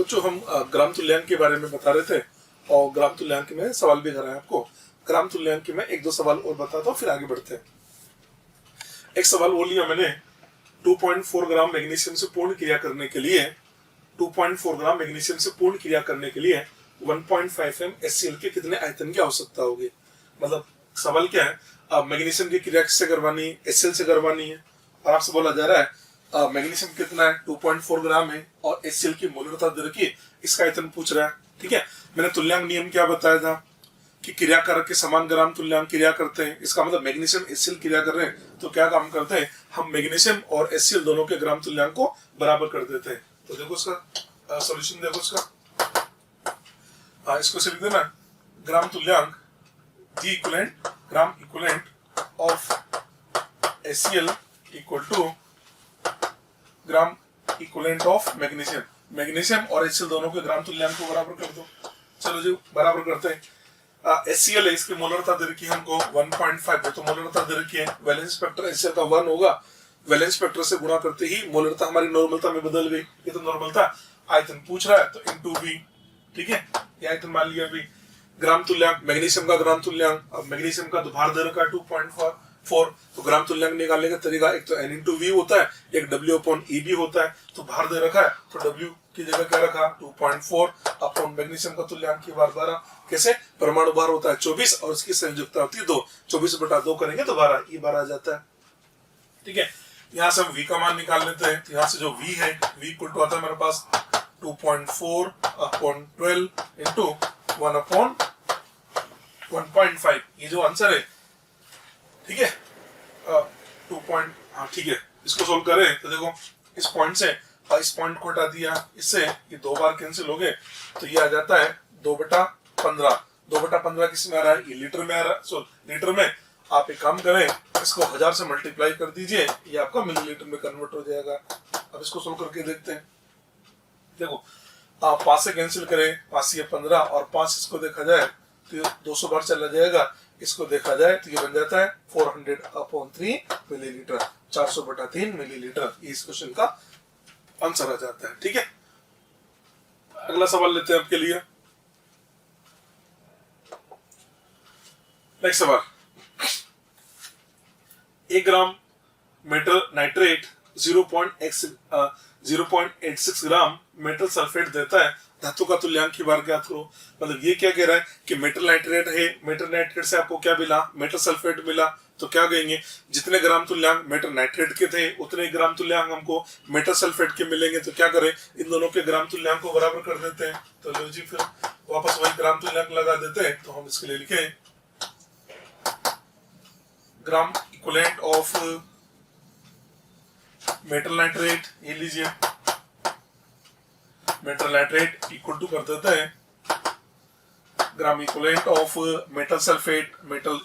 बच्चों हम ग्राम तुल्यांक के बारे में बता रहे थे और ग्राम तुल्यांक में सवाल भी कराया आपको। ग्राम तुल्यांक में एक दो सवाल और बताता हूँ फिर आगे बढ़ते हैं। एक सवाल वो लिया मैंने 2.4 ग्राम मैग्नीशियम से पूर्ण क्रिया करने के लिए 2.4 ग्राम मैग्नीशियम से पूर्ण क्रिया करने के लिए 1.5 m HCl के कितने आयतन की आवश्यकता होगी। मतलब सवाल क्या है, मैग्नीशियम की क्रिया किससे करवानी है, HCl से करवानी है और आपसे बोला जा रहा है मैग्नीशियम कितना है 2.4 ग्राम है और HCl की मोलरता दर की इसका आयतन पूछ रहा है। ठीक है, मैंने तुल्यांक नियम क्या बताया था कि क्रियाकारक के समान ग्राम तुल्यांक क्रिया करते हैं। इसका मतलब मैग्नीशियम HCl क्रिया कर रहे हैं तो क्या काम करते हैं, हम मैग्नीशियम और HCl दोनों के ग्राम तुल्यांक को बराबर कर देते हैं। तो देखो इसका सॉल्यूशन देखो इसका, इसको से लिख देना ग्राम तुल्यांक G equivalent gram equivalent of HCl equal to gram equivalent of magnesium. Magnesium और HCl दोनों के ग्राम तुल्यांक को बराबर कर दो। चलो जी बराबर करते हैं। HCl है, इसकी मोलरता दर की हमको 1.5 तो मोलरता दर की है, वैलेंस फैक्टर HCl का 1 होगा, वैलेंस फैक्टर से गुणा करते ही मोलरता हमारी नॉर्मलता में बदल गई। ये तो नॉर्मलता, आयतन पूछ रहा है तो इनटू V। ठीक है, ये आयतन मान लिया V। ग्राम तुल्यांक मैग्नीशियम का ग्राम तुल्यांक, अब मैग्नीशियम का भार दर का 2.4 तो ग्राम तुल्यांक निकालने का तरीका एक तो N इंटू V होता है, एक W अपॉन E भी होता है। तो भार दे रखा है तो W की जगह क्या रखा 2.4 अपॉन मैग्नीशियम का तुल्यांक की भार 12। कैसे, परमाणु भार होता है 24 और उसकी संयुक्ता होती है 2, 24/2 करेंगे तो 12 E बार आ जाता है। ठीक है, यहाँ से हम V का मान निकाल लेते हैं। तो यहाँ से जो V है V इक्वल टू आता है मेरे पास 2.4 अपॉन 12 इंटू 1 अपॉन 1.5। ये जो आंसर है, ठीक है 2 ठीक है, इसको सोल्व करें तो देखो इस पॉइंट से इस पॉइंट को हटा दिया, इससे ये 2 बार कैंसिल हो गए तो ये आ जाता है 2/15। 2/15 किस में आ रहा है, ये लीटर में आ रहा है। सो लीटर में आप एक काम करें, इसको 1000 से मल्टीप्लाई कर दीजिए, ये आपका मिलीलीटर में कन्वर्ट हो जाएगा। अब इसको सोल्व करके देखते हैं। देखो आप 5 से कैंसिल करें, 5 से 15 और 5 इसको देखा जाए तो 200 बार चला जाएगा। इसको देखा जाए तो ये बन जाता है 400/3 मिलीलीटर, 400/3 मिलीलीटर। इस क्वेश्चन का आंसर आ जाता है। ठीक है, अगला सवाल लेते हैं आपके लिए। नेक्स्ट सवाल, 1 ग्राम मेटल नाइट्रेट 0.86 ग्राम मेटल सल्फेट देता है, धातु का तुल्यांक की बार ज्ञात करो। मतलब ये क्या कह रहा है कि मेटल नाइट्रेट है, मेटल नाइट्रेट से आपको क्या मिला, मेटल सल्फेट मिला। तो क्या कहेंगे, जितने ग्राम तुल्यांक मेटल नाइट्रेट के थे उतने ग्राम तुल्यांक हमको मेटल सल्फेट के मिलेंगे। तो क्या करें, इन दोनों के ग्राम तुल्यांक को बराबर कर देते हैं। तो लो जी फिर वापस वही ग्राम तुल्यांक लगा देते हैं। तो हम इसके लिए लिखे ग्राम इक्विवेलेंट ऑफ मेटल नाइट्रेट, ये लीजिए मेटल नाइट्रेट इक्वल टू कर देते हैं ग्राम equivalent of metal sulphate. Metal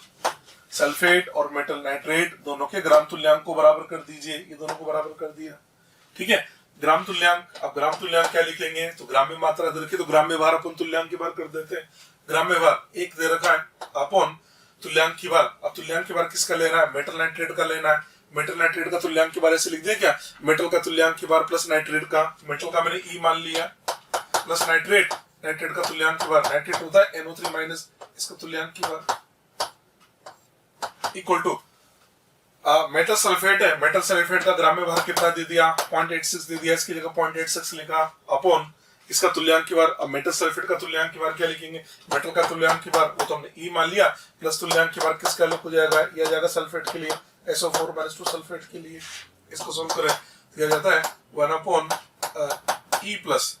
sulphate और मेटल नाइट्रेट दोनों के ग्राम तुल्यांक को बराबर कर दीजिए। ये दोनों को बराबर कर दिया। ठीक है, ग्राम तुल्यांक, अब ग्राम तुल्यांक क्या लिखेंगे, तो ग्राम में मात्रा दे रखी तो ग्राम में भार अपन तुल्यांक की बार कर देते हैं। ग्राम में भार 1 दे रखा है अपन तुल्यांक की बार। अब तुल्यांक की बार किसका लेना है, मेटल नाइट्रेट का लेना है। मेटल नाइट्रेट का तुल्यांक की बार ऐसे लिख दिया क्या, मेटल का तुल्यांक की बार प्लस नाइट्रेट का, मेटल का मैंने E मान लिया प्लस नाइट्रेट, नाइट्रेट का तुल्यांक की बार, नाइट्रेट होता है NO3 माइनस इसका तुल्यांक की बार इक्वल टू मेटल सल्फेट है, मेटल सल्फेट का ग्राम में भार कितना दे दिया 0.86 दे दिया, इसकी जगह 0.86 लिखा अपॉन इसका तुल्यांक की बार। अब मेटल सल्फेट का तुल्यांक की बार क्या लिखेंगे, मेटल का तुल्यांक की बार वो तो हमने E मान लिया प्लस तुल्यांक की बार किसका हो जाएगा, यह जाएगा सल्फेट के लिए SO4-2 सल्फेट के लिए। इसको सोल्व करें दिया जाता है 1/E प्लस।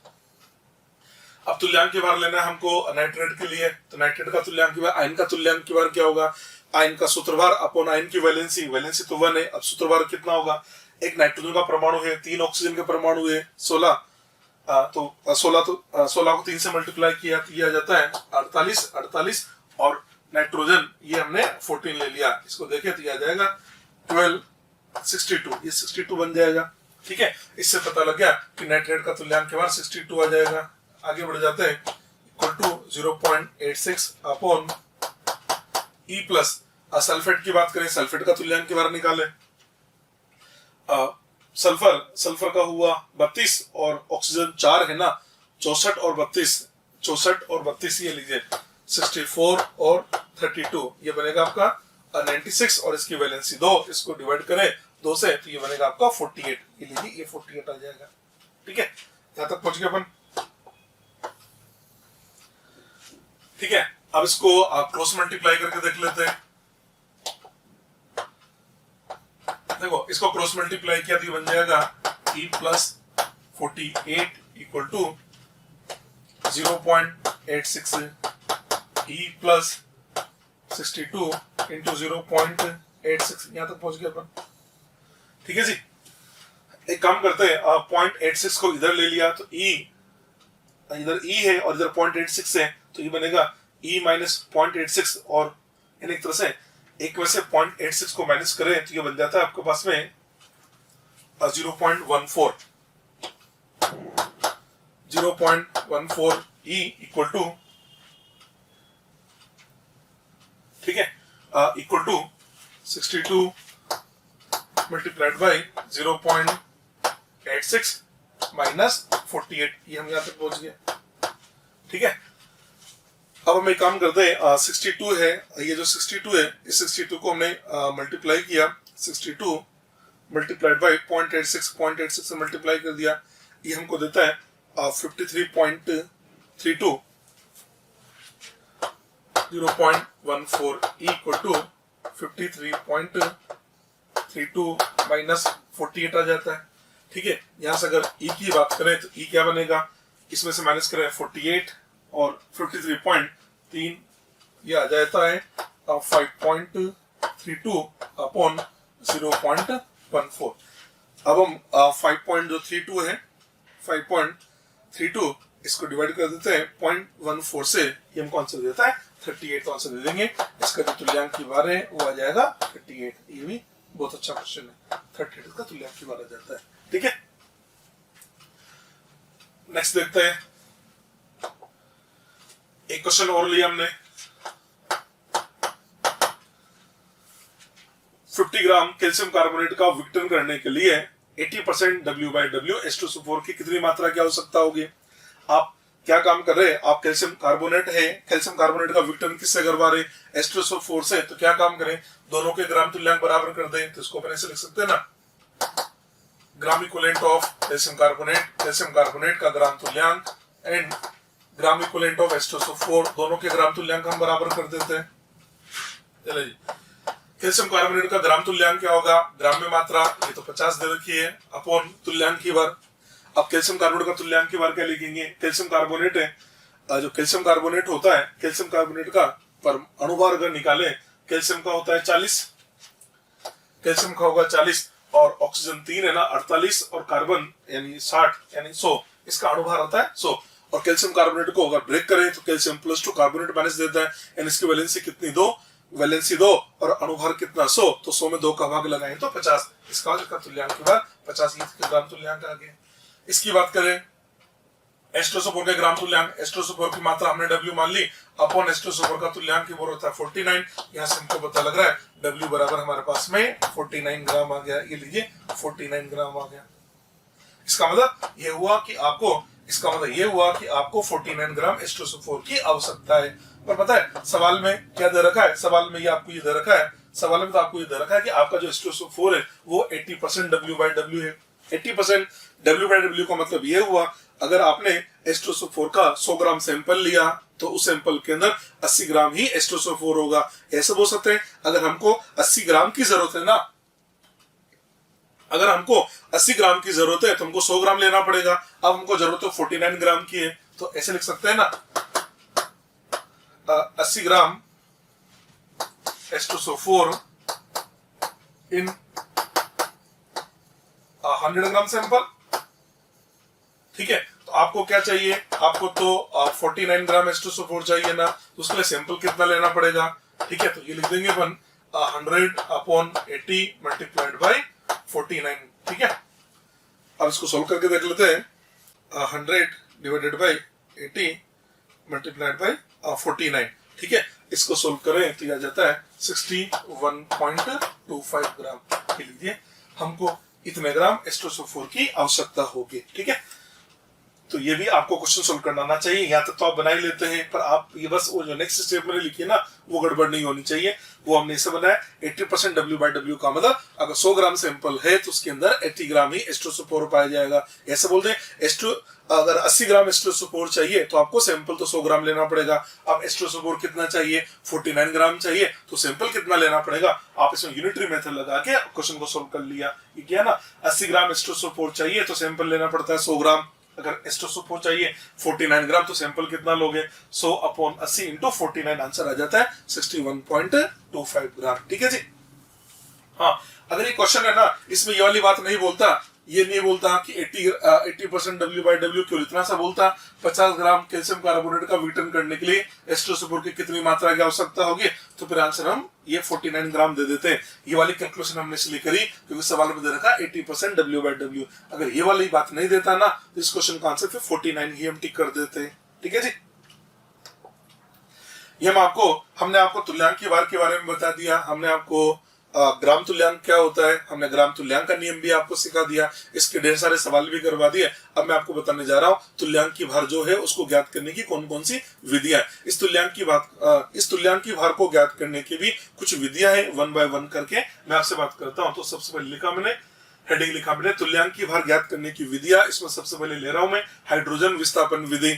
अब तुल्यांक की बार लेना है हमको नाइट्रेट के लिए, तो नाइट्रेट का तुल्यांक की बार, आयन का तुल्यांक की बार क्या होगा, आयन का सूत्रभार अपॉन आयन की वैलेंसी, वैलेंसी तो 1 है। अब सूत्रभार कितना होगा, एक नाइट्रोजन का परमाणु है, 3 ऑक्सीजन के परमाणु है 16, तो 16 को 3 से मल्टीप्लाई किया तो ये आ जाता है 48 और नाइट्रोजन ये हमने 14 ले लिया। इसको देखें तो ये आ जाएगा 1262, ये 62 बन जाएगा। ठीक है, इससे पता लग गया कि नाइट्रेट का तुल्यांक के बार 62 आ जाएगा। आगे बढ़ जाते हैं, equal to 0.86 upon E plus. Sulphate की बात करें, सल्फेट का तुल्यांक की बार निकालें। सल्फर का हुआ 32 और ऑक्सीजन 4 है ना, 64 और 32 ये लीजिए 64 और 32 ये बनेगा आपका 96 और इसकी वैलेंसी 2, इसको डिवाइड करें 2 से तो ये बनेगा आपका 48। ये लीजिए ये 48 आ जाएगा। ठीक है, यहां तक पहुंच गए अपन। ठीक है, अब इसको क्रॉस मल्टीप्लाई करके देख लेते हैं। देखो इसको क्रॉस मल्टीप्लाई किया तो ये बन जाएगा e plus 48 equal to 0.86 e plus 62 into 0.86। यहां तक पहुंच गए अपन। ठीक है जी, एक काम करते हैं, 0.86 को इधर ले लिया तो इधर e है और इधर 0.86 है तो ये बनेगा e माइनस 0.86 और एक तरह से एक वैसे 0.86 को माइनस करें तो ये बन जाता है आपके पास में 0.14 e इक्वल टू, ठीक है, equal to 62 multiplied by 0.86 minus 48। ये हम यहां तक पहुंच गए। ठीक है, अब हम एक काम करते हैं, 62 है, ये जो 62 है इस 62 को हमने मल्टीप्लाई किया, 62 मल्टीप्लाइड बाई 0.86 से मल्टीप्लाई कर दिया, ये हमको देता है 53.32 0.14 इक्वल टू 53.32 माइनस 48 आ जाता है। ठीक है, यहां से अगर e की बात करें तो e क्या बनेगा, इसमें से माइनस करें 48 और 53.3 ये आ जाता है 5.32 अपॉन 0.14। अब हम 5.32 है 5.32 इसको डिवाइड कर देते हैं 0.14 से, ये हमको आंसर देता है 38 आंसर दे देंगे। इसका जो तुल्यांक की बार है वो आ जाएगा 38। ये भी बहुत अच्छा क्वेश्चन है, 38 का तुल्यांक की बार आ जाता है। ठीक है, नेक्स्ट देखते हैं, एक क्वेश्चन और लिया हमने, 50 ग्राम कैल्शियम कार्बोनेट का विघटन करने के लिए 80% W/W H2SO4 की कितनी मात्रा की आवश्यकता होगी। आप क्या काम कर रहे हैं, आप कैल्शियम कार्बोनेट का विघटन किससे करवा रहे, H2SO4 से, तो क्या काम करें, दोनों के ग्राम तुल्यांक बराबर कर दें। तो इसको अपन ऐसे लिख सकते हैं ना, ग्राम इक्विवेलेंट ऑफ कैल्शियम कार्बोनेट का ग्राम तुल्यांक and gram equivalent of H2SO4, दोनों के ग्राम तुल्यांक हम बराबर कर देते हैं। चलिए जी, कैल्शियम कार्बोनेट का ग्राम तुल्यांक क्या होगा, ग्राम में मात्रा ये तो 50 दे रखी है अपॉन तुल्यांक की बार। अब कैल्शियम कार्बोनेट का तुल्यांक की बार क्या लिखेंगे, कैल्शियम कार्बोनेट है, जो कैल्शियम कार्बोनेट होता है, कैल्शियम कार्बोनेट का परमाणुभार अगर निकाले, कैल्शियम का होता है 40, कैल्शियम का होगा 40 और ऑक्सीजन 3 है ना 48 और कार्बन यानी 60 यानी 100, इसका अणुभार होता है 100। और कैल्शियम कार्बोनेट को अगर ब्रेक करें तो कैल्शियम +2 कार्बोनेट माइनस देता है, यानी इसकी वैलेंसी कितनी 2, वैलेंसी 2 और अणुभार कितना 100, तो 100 में 2 का भाग लगाएं तो 50, इसका तुल्यांक की बार 50 ग्राम तुल्यांक आ गया। इसकी बात करें H2SO4 के ग्राम तुल्यांक, H2SO4 की मात्रा हमने W मान ली अपॉन H2SO4 का तुल्यांक की बार होता है 49, यहाँ से हमको पता लग रहा है W बराबर हमारे पास में 49 ग्राम आ गया। ये लीजिए 49 ग्राम आ गया। इसका मतलब ये हुआ कि आपको 49 ग्राम H2SO4 की आवश्यकता है। पर पता है सवाल में क्या दे रखा है, सवाल में ये आपको ये दे रखा है, सवाल में तो आपको ये दे रखा है कि आपका जो H2SO4 है वो 80% W/W है। 80% W/W का मतलब ये हुआ, अगर आपने H2SO4 का 100 ग्राम सैंपल लिया तो उस सैंपल के अंदर 80 ग्राम ही H2SO4 होगा। ऐसे बोल सकते हैं, अगर हमको 80 ग्राम की जरूरत है ना, अगर हमको 80 ग्राम की जरूरत है तो हमको 100 ग्राम लेना पड़ेगा। अब हमको जरूरत है 49 ग्राम की है, तो ऐसे लिख सकते हैं ना, 80 ग्राम H2SO4 इन 100 ग्राम सैंपल। ठीक है, तो आपको क्या चाहिए, आपको तो 49 ग्राम H2SO4 चाहिए ना, तो उसके लिए सैंपल कितना लेना पड़ेगा। ठीक है, तो ये लिख देंगे अपन 100/80 मल्टीप्लाइड बाई 49। ठीक है, अब इसको सोल्व करके देख लेते हैं, 100 डिवाइडेड बाई 80 मल्टीप्लाइड बाई 49। ठीक है, इसको सोल्व करें तो यह आ जाता है 61.25 ग्राम। के लिए हमको इतने ग्राम H2SO4 की आवश्यकता होगी। ठीक है, तो ये भी आपको क्वेश्चन सोल्व करना आना चाहिए। यहाँ तक तो आप बना ही लेते हैं, पर आप ये बस वो जो नेक्स्ट स्टेप में लिखी है ना, वो गड़बड़ नहीं होनी चाहिए। वो हमने इसे बनाया 80% W/W का मतलब अगर 100 ग्राम सैंपल है तो उसके अंदर 80 ग्राम ही H2SO4 पाया जाएगा। ऐसे बोलते हैं अगर 80 ग्राम H2SO4 चाहिए तो आपको सैंपल तो 100 ग्राम लेना पड़ेगा। अब H2SO4 कितना चाहिए, 49 ग्राम चाहिए, तो सैंपल कितना लेना पड़ेगा। आप इसमें यूनिटरी मेथड लगा के क्वेश्चन को सोल्व कर लिया। ये क्या ना, 80 ग्राम H2SO4 चाहिए तो सैंपल लेना पड़ता है 100 ग्राम। अगर H2SO4 चाहिए 49 ग्राम तो सैंपल कितना लोगे, 100/80 इंटू 49, आंसर आ जाता है 61.25 ग्राम। ठीक है जी। हाँ, अगर ये क्वेश्चन है ना, इसमें ये वाली बात नहीं बोलता, ये नहीं बोलता कि 80% W/W, क्यों इतना सा बोलता 50 ग्राम कैल्शियम कार्बोनेट का विघटन करने के लिए H2SO4 की कितनी मात्रा की आवश्यकता होगी, तो फिर आंसर हम ये 49 ग्राम दे देते हैं। ये वाली कैलकुलेशन हमने इसलिए करी क्योंकि सवाल में दे रखा 80% W/W। अगर ये वाली बात नहीं देता ना तो इस क्वेश्चन का आंसर फिर 49 ही हम टिक कर देते। ठीक है जी। ये हमने आपको तुल्यांक की वार के बारे में बता दिया, हमने आपको ग्राम तुल्यांक क्या होता है, हमने ग्राम तुल्यांक का नियम भी आपको सिखा दिया, इसके ढेर सारे सवाल भी करवा दिए। अब मैं आपको बताने जा रहा हूँ तुल्यांक की भार जो है उसको ज्ञात करने की कौन कौन सी विधियां है। इस तुल्यांक की भार को ज्ञात करने की भी कुछ विधियां हैं, 1 बाय 1 करके मैं आपसे बात करता हूँ। तो सबसे पहले लिखा मैंने, हेडिंग लिखा मैंने तुल्यांक की भार ज्ञात करने की विधियां। इसमें सबसे पहले ले रहा हूं मैं हाइड्रोजन विस्थापन विधि।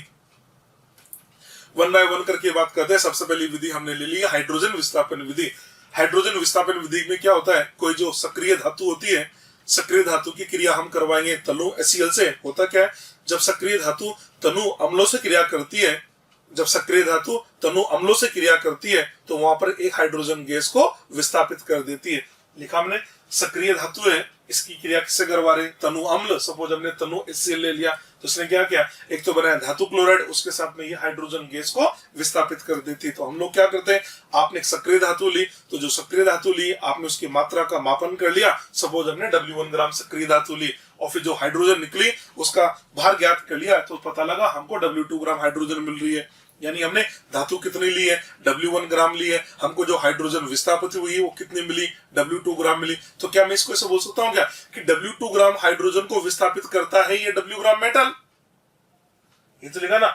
1 बाय 1 करके बात करते हैं। सबसे पहली विधि हमने ले ली है हाइड्रोजन विस्थापन विधि। हाइड्रोजन विस्थापन विधि में क्या होता है, कोई जो सक्रिय धातु होती है, सक्रिय धातु की क्रिया हम करवाएंगे तनु HCl से। होता क्या है, जब सक्रिय धातु तनु अम्लों से क्रिया करती है, जब सक्रिय धातु तनु अम्लों से क्रिया करती है तो वहां पर एक हाइड्रोजन गैस को विस्थापित कर देती है। लिखा हमने सक्रिय धातु है, इसकी क्रिया किससे करवा रहे, तनु अम्ल। सपोज हमने तनु HCl ले लिया तो उसने क्या किया, एक तो बनाया धातु क्लोराइड, उसके साथ में ये हाइड्रोजन गैस को विस्थापित कर देती है। तो हम लोग क्या करते हैं, आपने एक सक्रिय धातु ली, तो जो सक्रिय धातु ली आपने उसकी मात्रा का मापन कर लिया। सपोज हमने W1 ग्राम सक्रिय धातु ली और फिर जो हाइड्रोजन निकली उसका भार ज्ञात कर लिया, तो पता लगा हमको W2 ग्राम हाइड्रोजन मिल रही है। यानी हमने धातु कितनी ली है, W1 ग्राम ली है, हमको जो हाइड्रोजन विस्थापित हुई है वो कितनी मिली, W2 ग्राम मिली। तो क्या मैं इसको ऐसे बोल सकता हूँ क्या कि W2 ग्राम हाइड्रोजन को विस्थापित करता है ये W ग्राम मेटल। ये तो लिखा ना,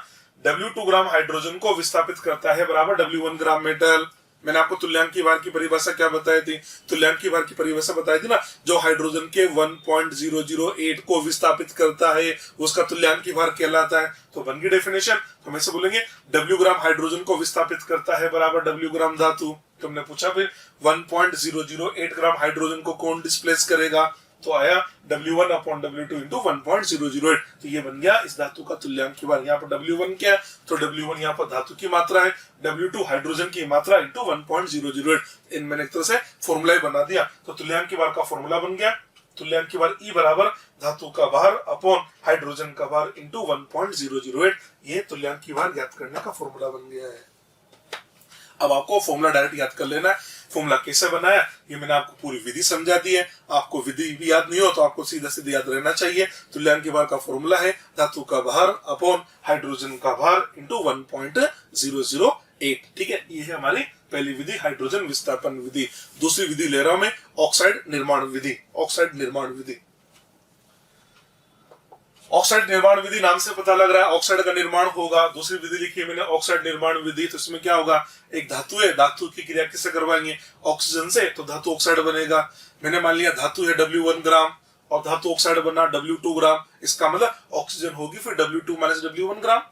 W2 ग्राम हाइड्रोजन को विस्थापित करता है बराबर W1 ग्राम मेटल। मैंने आपको तुल्यांक की भार की परिभाषा क्या बताई थी, तुल्यांक की भार की परिभाषा बताई थी ना, जो हाइड्रोजन के 1.008 को विस्थापित करता है उसका तुल्यांक की भार कहलाता है। तो बन गई डेफिनेशन। तो हम ऐसे बोलेंगे W ग्राम हाइड्रोजन को विस्थापित करता है बराबर W ग्राम धातु। तो हमने पूछा फिर 1.008 ग्राम हाइड्रोजन को कौन डिस्प्लेस करेगा, तो आया W1/W2 इंटू 1.008। तो ये बन गया इस धातु का तुल्यांक की भार। यहाँ पर W1 क्या है, तो W1 यहाँ पर धातु की मात्रा है, W2 हाइड्रोजन की मात्रा इंटू 1.008। इन मैंने एक तरह से फॉर्मूला ही बना दिया। तो तुल्यांक की भार का फॉर्मूला बन गया, तुल्यांक की भार E बराबर धातु का भार अपॉन हाइड्रोजन का भार इंटू 1.008। ये तुल्यांक की भार ज्ञात करने का फॉर्मूला बन गया है। अब आपको फॉर्मूला डायरेक्ट याद कर लेना है। फॉर्मूला कैसे बनाया ये मैंने आपको पूरी विधि समझा दी है। आपको विधि भी याद नहीं हो तो आपको सीधा सीधा याद रहना चाहिए। तुल्यांक की भार का फॉर्मूला है धातु का भार अपॉन हाइड्रोजन का भार इंटू 1.008। ठीक है, ये है हमारी पहली विधि हाइड्रोजन विस्थापन विधि। दूसरी विधि ले रहा हूं मैं ऑक्साइड निर्माण विधि। ऑक्साइड निर्माण विधि, ऑक्साइड निर्माण विधि नाम से पता लग रहा है ऑक्साइड का निर्माण होगा। दूसरी विधि लिखी है मैंने ऑक्साइड निर्माण विधि। तो इसमें क्या होगा, एक धातु है, धातु की क्रिया किससे करवाएंगे, ऑक्सीजन से, तो धातु ऑक्साइड बनेगा। मैंने मान लिया धातु है W1 ग्राम और धातु ऑक्साइड बना W2 ग्राम। इसका मतलब ऑक्सीजन होगी फिर W2 - W1 ग्राम।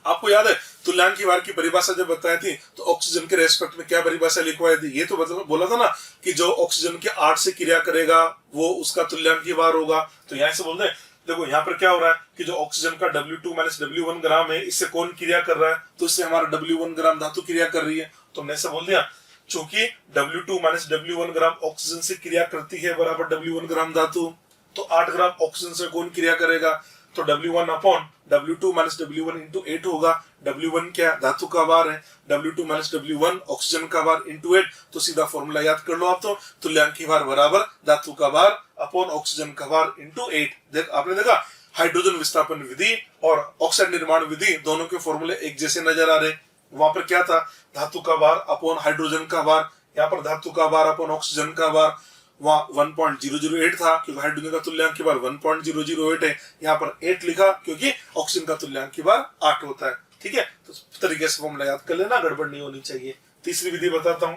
आपको याद है तुल्यांक की भार की परिभाषा जब बताई थी तो ऑक्सीजन के रेस्पेक्ट में क्या परिभाषा लिखवाई थी, ये तो बोला था ना कि जो ऑक्सीजन के 8 से क्रिया करेगा वो उसका तुल्यांक की भार होगा। तो यहाँ से बोलते हैं, देखो यहाँ पर क्या हो रहा है कि जो ऑक्सीजन का W2 - W1 ग्राम है इससे कौन क्रिया कर रहा है, तो इससे हमारा W1 ग्राम धातु क्रिया कर रही है। तो हमने ऐसा बोल दिया चूंकि W2 - W1 ग्राम ऑक्सीजन से क्रिया करती है बराबर W1 ग्राम धातु, तो 8 ग्राम ऑक्सीजन से कौन क्रिया करेगा, तो W1 upon W2 - W1 into 8 होगा। W1 क्या धातु का भार है, W2 - W1 ऑक्सीजन का भार इंटू 8। तो सीधा फॉर्मूला याद कर लो आप। तो तुल्यांक की भार बराबर धातु का भार अपॉन ऑक्सीजन का भार इंटू 8। आपने देखा हाइड्रोजन विस्थापन विधि और ऑक्साइड निर्माण विधि दोनों के फॉर्मूले एक जैसे नजर आ रहे। वहां पर क्या था, धातु का भार अपॉन हाइड्रोजन का भार, यहाँ पर धातु का भार अपॉन ऑक्सीजन का भार। वहां 1.008 था क्योंकि हाइड्रोजन का तुल्यांक की बार 1.008 है, यहाँ पर 8 लिखा क्योंकि ऑक्सीजन का तुल्यांक की बार 8 होता है। ठीक है, तो इस तरीके से फॉर्मूला याद कर लेना, गड़बड़ नहीं होनी चाहिए। तीसरी विधि बताता हूं।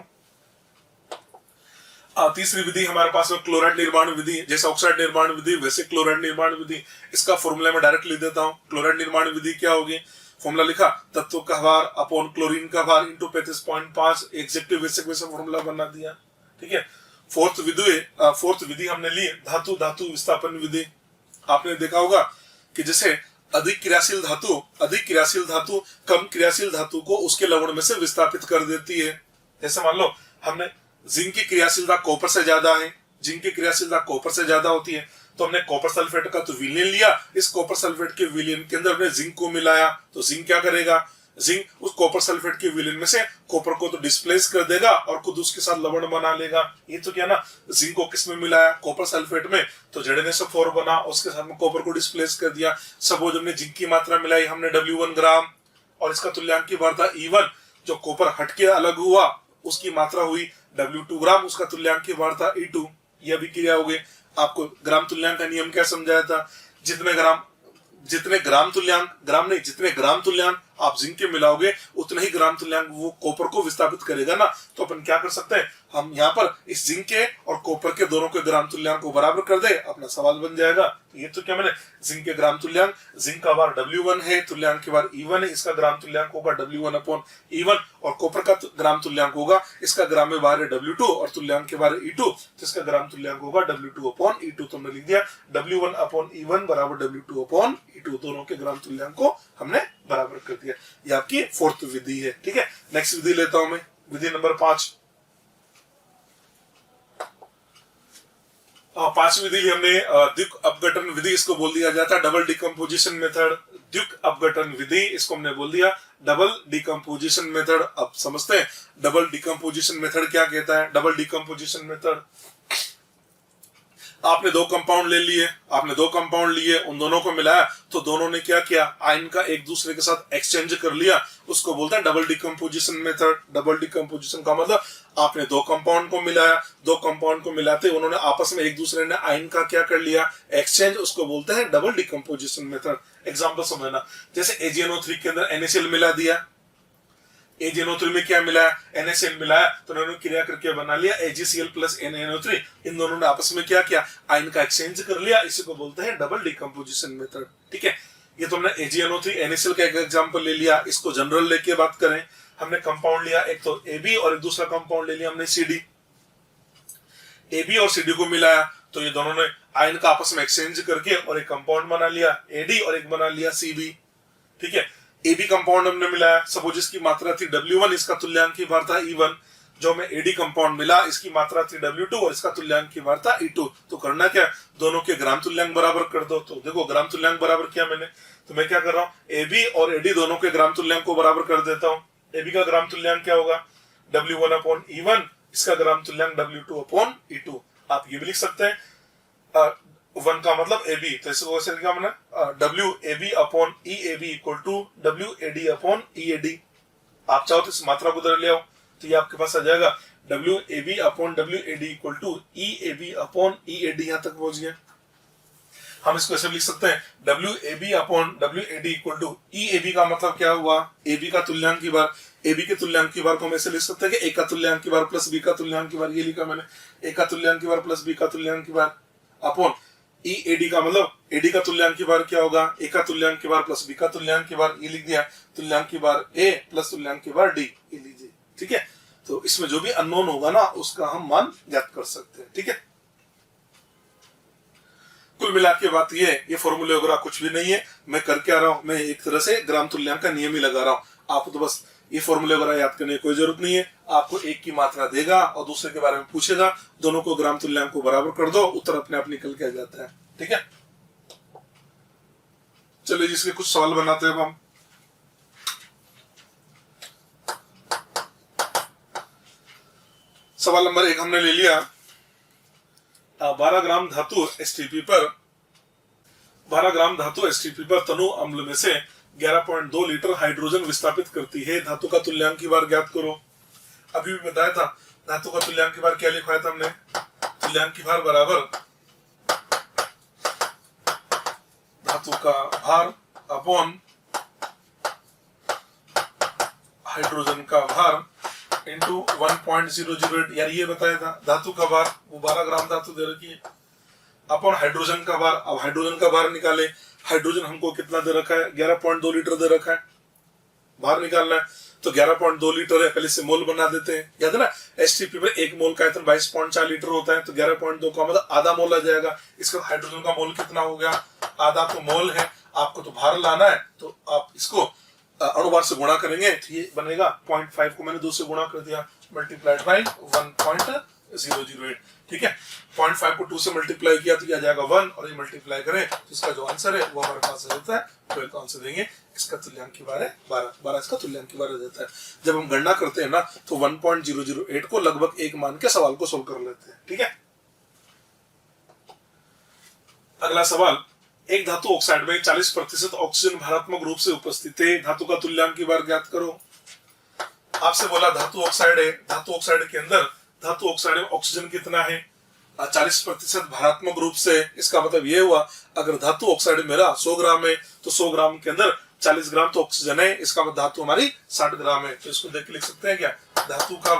तीसरी विधि हमारे पास में क्लोराइड निर्माण विधि, जैसे ऑक्साइड निर्माण विधि वैसे क्लोराइड निर्माण विधि। इसका फॉर्मूला में डायरेक्ट लिख देता हूं। क्लोराइड निर्माण विधि क्या होगी, फॉर्मूला लिखा तत्व का भार अपॉन क्लोरीन का भार इंटू 35.5, एग्जैक्टिव वैसे वैसे फॉर्मूला बना दिया। ठीक है, फोर्थ विधि हमने ली धातु धातु विस्थापन विधि। आपने देखा होगा कि जैसे अधिक क्रियाशील धातु कम क्रियाशील धातु को उसके लवण में से विस्थापित कर देती है। जैसे मान लो हमने जिंक की क्रियाशीलता कॉपर से ज्यादा है, जिंक की क्रियाशीलता कॉपर से ज्यादा होती है, तो हमने कॉपर सल्फेट का तो विलयन लिया, इस कॉपर सल्फेट के विलयन के अंदर हमने जिंक को मिलाया, तो जिंक क्या करेगा, जिंक उस कॉपर सल्फेट के विलयन में से कॉपर को तो डिस्प्लेस कर देगा और खुद उसके साथ लवण बना लेगा। ये तो क्या ना, जिंक को किस में मिलाया, कॉपर सल्फेट में, तो ZnSO4 बना, उसके साथ में कॉपर को डिस्प्लेस कर दिया। सपोज हमने जिंक की मात्रा मिलाई हमने W1 ग्राम और इसका तुल्यांक की बार था E1, जो कॉपर हटके अलग हुआ उसकी मात्रा हुई W2 ग्राम, उसका तुल्यांक की बार था E2। यह भी क्रिया हो गई। आपको ग्राम तुल्यांक का नियम क्या समझाया था, जितने ग्राम तुल्यांक आप जिंक के मिलाओगे उतने ही ग्राम तुल्यांक वो कॉपर को विस्थापित करेगा ना। तो अपन क्या कर सकते हैं, हम यहाँ पर इस जिंक के और कॉपर के दोनों के ग्राम तुल्यांक को बराबर कर दे, अपना सवाल बन जाएगा। ये तो क्या मैंने जिंक के ग्राम तुल्यांक, जिंक का बार W1 है, तुल्यांक की बार E1 है, इसका ग्राम तुल्यांक होगा W1/E1, और कॉपर का ग्राम तुल्यांक होगा, इसका ग्राम में बार है W2 और तुल्यांक के बार E2, तो इसका ग्राम तुल्यांक होगा W2/E2। तो हमने लिख दिया W1/E1 बराबर W2/E2, दोनों के ग्राम तुल्यांक को हमने बराबर कर दिया। ये आपकी फोर्थ विधि है। ठीक है, नेक्स्ट विधि लेता हूं मैं, विधि नंबर 5। पांचवी विधि हमने द्विक अपघटन विधि, इसको बोल दिया जाता है डबल डिकम्पोजिशन मेथड। द्विक अपघटन विधि इसको हमने बोल दिया डबल डिकम्पोजिशन मेथड। अब समझते हैं डबल डिकम्पोजिशन मेथड क्या कहता है। डबल डिकम्पोजिशन मेथड, आपने दो कंपाउंड लिए, उन दोनों को मिलाया, तो दोनों ने क्या किया, आयन का एक दूसरे के साथ एक्सचेंज कर लिया, उसको बोलते हैं double decomposition method. Double decomposition का मतलब आपने दो कंपाउंड को मिलाया, दो कंपाउंड को मिलाते उन्होंने आपस में एक दूसरे ने आयन का क्या कर लिया, एक्सचेंज, उसको बोलते हैं डबल डिकम्पोजिशन मेथड। एग्जाम्पल समझना, जैसे AgNO3 के अंदर NaCl मिला दिया, AgNO3 में क्या मिलाया, NaCl मिलाया, तो उन्होंने क्रिया करके बना लिया AgCl प्लस NaNO3। इन दोनों ने आपस में क्या किया, आयन का एक्सचेंज कर लिया, इसी को बोलते हैं डबल डिकम्पोजिशन मेथड। ठीक है, ये तो हमने AgNO3 NaCl का एक एग्जांपल ले लिया। इसको जनरल लेके बात करें, हमने कंपाउंड लिया एक तो AB और एक दूसरा कंपाउंड ले लिया हमने CD। AB और CD को मिलाया, तो ये दोनों ने आयन का आपस में एक्सचेंज करके और एक कंपाउंड बना लिया AD और एक बना लिया CB। ठीक है, AB कंपाउंड हमने मिलाया, सपोज इसकी मात्रा थी W1, इसका तुल्यांक की बार था E1। जो में AD कंपाउंड मिला, इसकी मात्रा थी W2 और इसका तुल्यांक की बार था E2। तो करना क्या, दोनों के ग्राम तुल्यांक बराबर कर दो। तो देखो ग्राम तुल्यांक बराबर किया मैंने, तो मैं क्या कर रहा हूँ, AB और AD दोनों के ग्राम तुल्यांक को बराबर कर देता हूँ। AB का ग्राम तुल्यांक क्या होगा, W1/E1, इसका ग्राम तुल्यांक W2/E2। आप ये भी लिख सकते हैं 1 का मतलब AB, तो इसको कैसे लिखा मैंने, WAB/EAB इक्वल टू WAD/EAD। आप चाहो तो इस मात्रा को उधर ले आओ, तो ये आपके पास आ जाएगा WAB/WAD इक्वल टू EAB/EAD। यहां तक पहुंच गया। हम इसको ऐसे लिख सकते हैं WAB/WAD इक्वल टू EAB का मतलब क्या हुआ, AB का तुल्यांक की बार। AB के तुल्यांक की बार को हम ऐसे लिख सकते हैं कि A का तुल्यांक की बार प्लस B का तुल्यांक की बार। ये लिखा मैंने, A का तुल्यांक की बार प्लस B का तुल्यांक की बार अपॉन EAD का मतलब AD का तुल्यांक की बार क्या होगा, A का तुल्यांक की बार प्लस B का तुल्यांक की बार। ये लिख दिया, तुल्यांक की बार A प्लस तुल्यांक की बार D, ये लीजिए। ठीक है, तो इसमें जो भी अननोन होगा ना उसका हम मान ज्ञात कर सकते हैं। ठीक है, कुल मिला के बात ये फॉर्मूले वगैरह कुछ भी नहीं है, मैं करके आ रहा हूं, मैं एक तरह से ग्राम तुल्यांक का नियम ही लगा रहा हूं। आपको तो बस ये फॉर्मूले वगैरह याद करने की कोई जरूरत नहीं है। आपको एक की मात्रा देगा और दूसरे के बारे में पूछेगा, दोनों को ग्राम तुल्यांक को बराबर कर दो, उत्तर अपने आप निकल के आ जाता है। ठीक है, चलिए जिसके कुछ सवाल बनाते हैं हम। सवाल नंबर 1 हमने ले लिया, 12 ग्राम धातु STP पर तनु अम्ल में से 11.2 लीटर हाइड्रोजन विस्थापित करती है। धातु का तुल्यांक की बार ज्ञात करो। अभी भी बताया था धातु का तुल्यांक की बार क्या लिखवाया था हमने, तुल्यांकी भार बराबर धातु का भार अपॉन हाइड्रोजन का भार इंटू 1.008। यार ये बताया था धातु का भार वो 12 ग्राम धातु दे रखी है अपॉन हाइड्रोजन का भार। अब हाइड्रोजन का भार निकाले, हाइड्रोजन हमको कितना दे रखा है 11.2 लीटर दे रखा है, भार निकालना है तो 11.2 लीटर है, पहले से मोल बना देते हैं। याद है ना एसटीपी में 1 मोल का आयतन 22.4 लीटर होता है तो 11.2 का मतलब आधा मोल आ जाएगा। इसका हाइड्रोजन का मोल कितना हो गया, आधा तो मोल है, आपको तो भार लाना है तो आप इसको अणुभार से गुणा करेंगे तो ये बनेगा 0.5 को मैंने 2 से गुणा कर दिया मल्टीप्लाइड बाई 1.008। ठीक है 0.5 को 2 से मल्टीप्लाई किया तो क्या आ जाएगा 1 और ये मल्टीप्लाई करें तो इसका जो आंसर है वो हमारे पास रहता है 12 का आंसर देंगे। इसका तुल्यांकी भार है 12 इसका तुल्यांकी भार देता है। जब हम गणना करते हैं ना तो 1.008 को लगभग 1 मान के सवाल को सोल्व कर लेते हैं। ठीक है अगला सवाल, एक धातु ऑक्साइड में 40% ऑक्सीजन भारात्मक रूप से उपस्थित है, धातु का तुल्यांकी भार ज्ञात करो। आपसे बोला धातु ऑक्साइड है, धातु ऑक्साइड के अंदर धातु ऑक्साइड में ऑक्सीजन कितना है 40% भारात्मक रूप से। इसका मतलब ये हुआ अगर धातु ऑक्साइड मेरा 100 ग्राम है तो 100 ग्राम के अंदर 40 ग्राम तो ऑक्सीजन है, इसका मतलब धातु हमारी 60 ग्राम है। तो इसको देख के लिख सकते हैं क्या, धातु का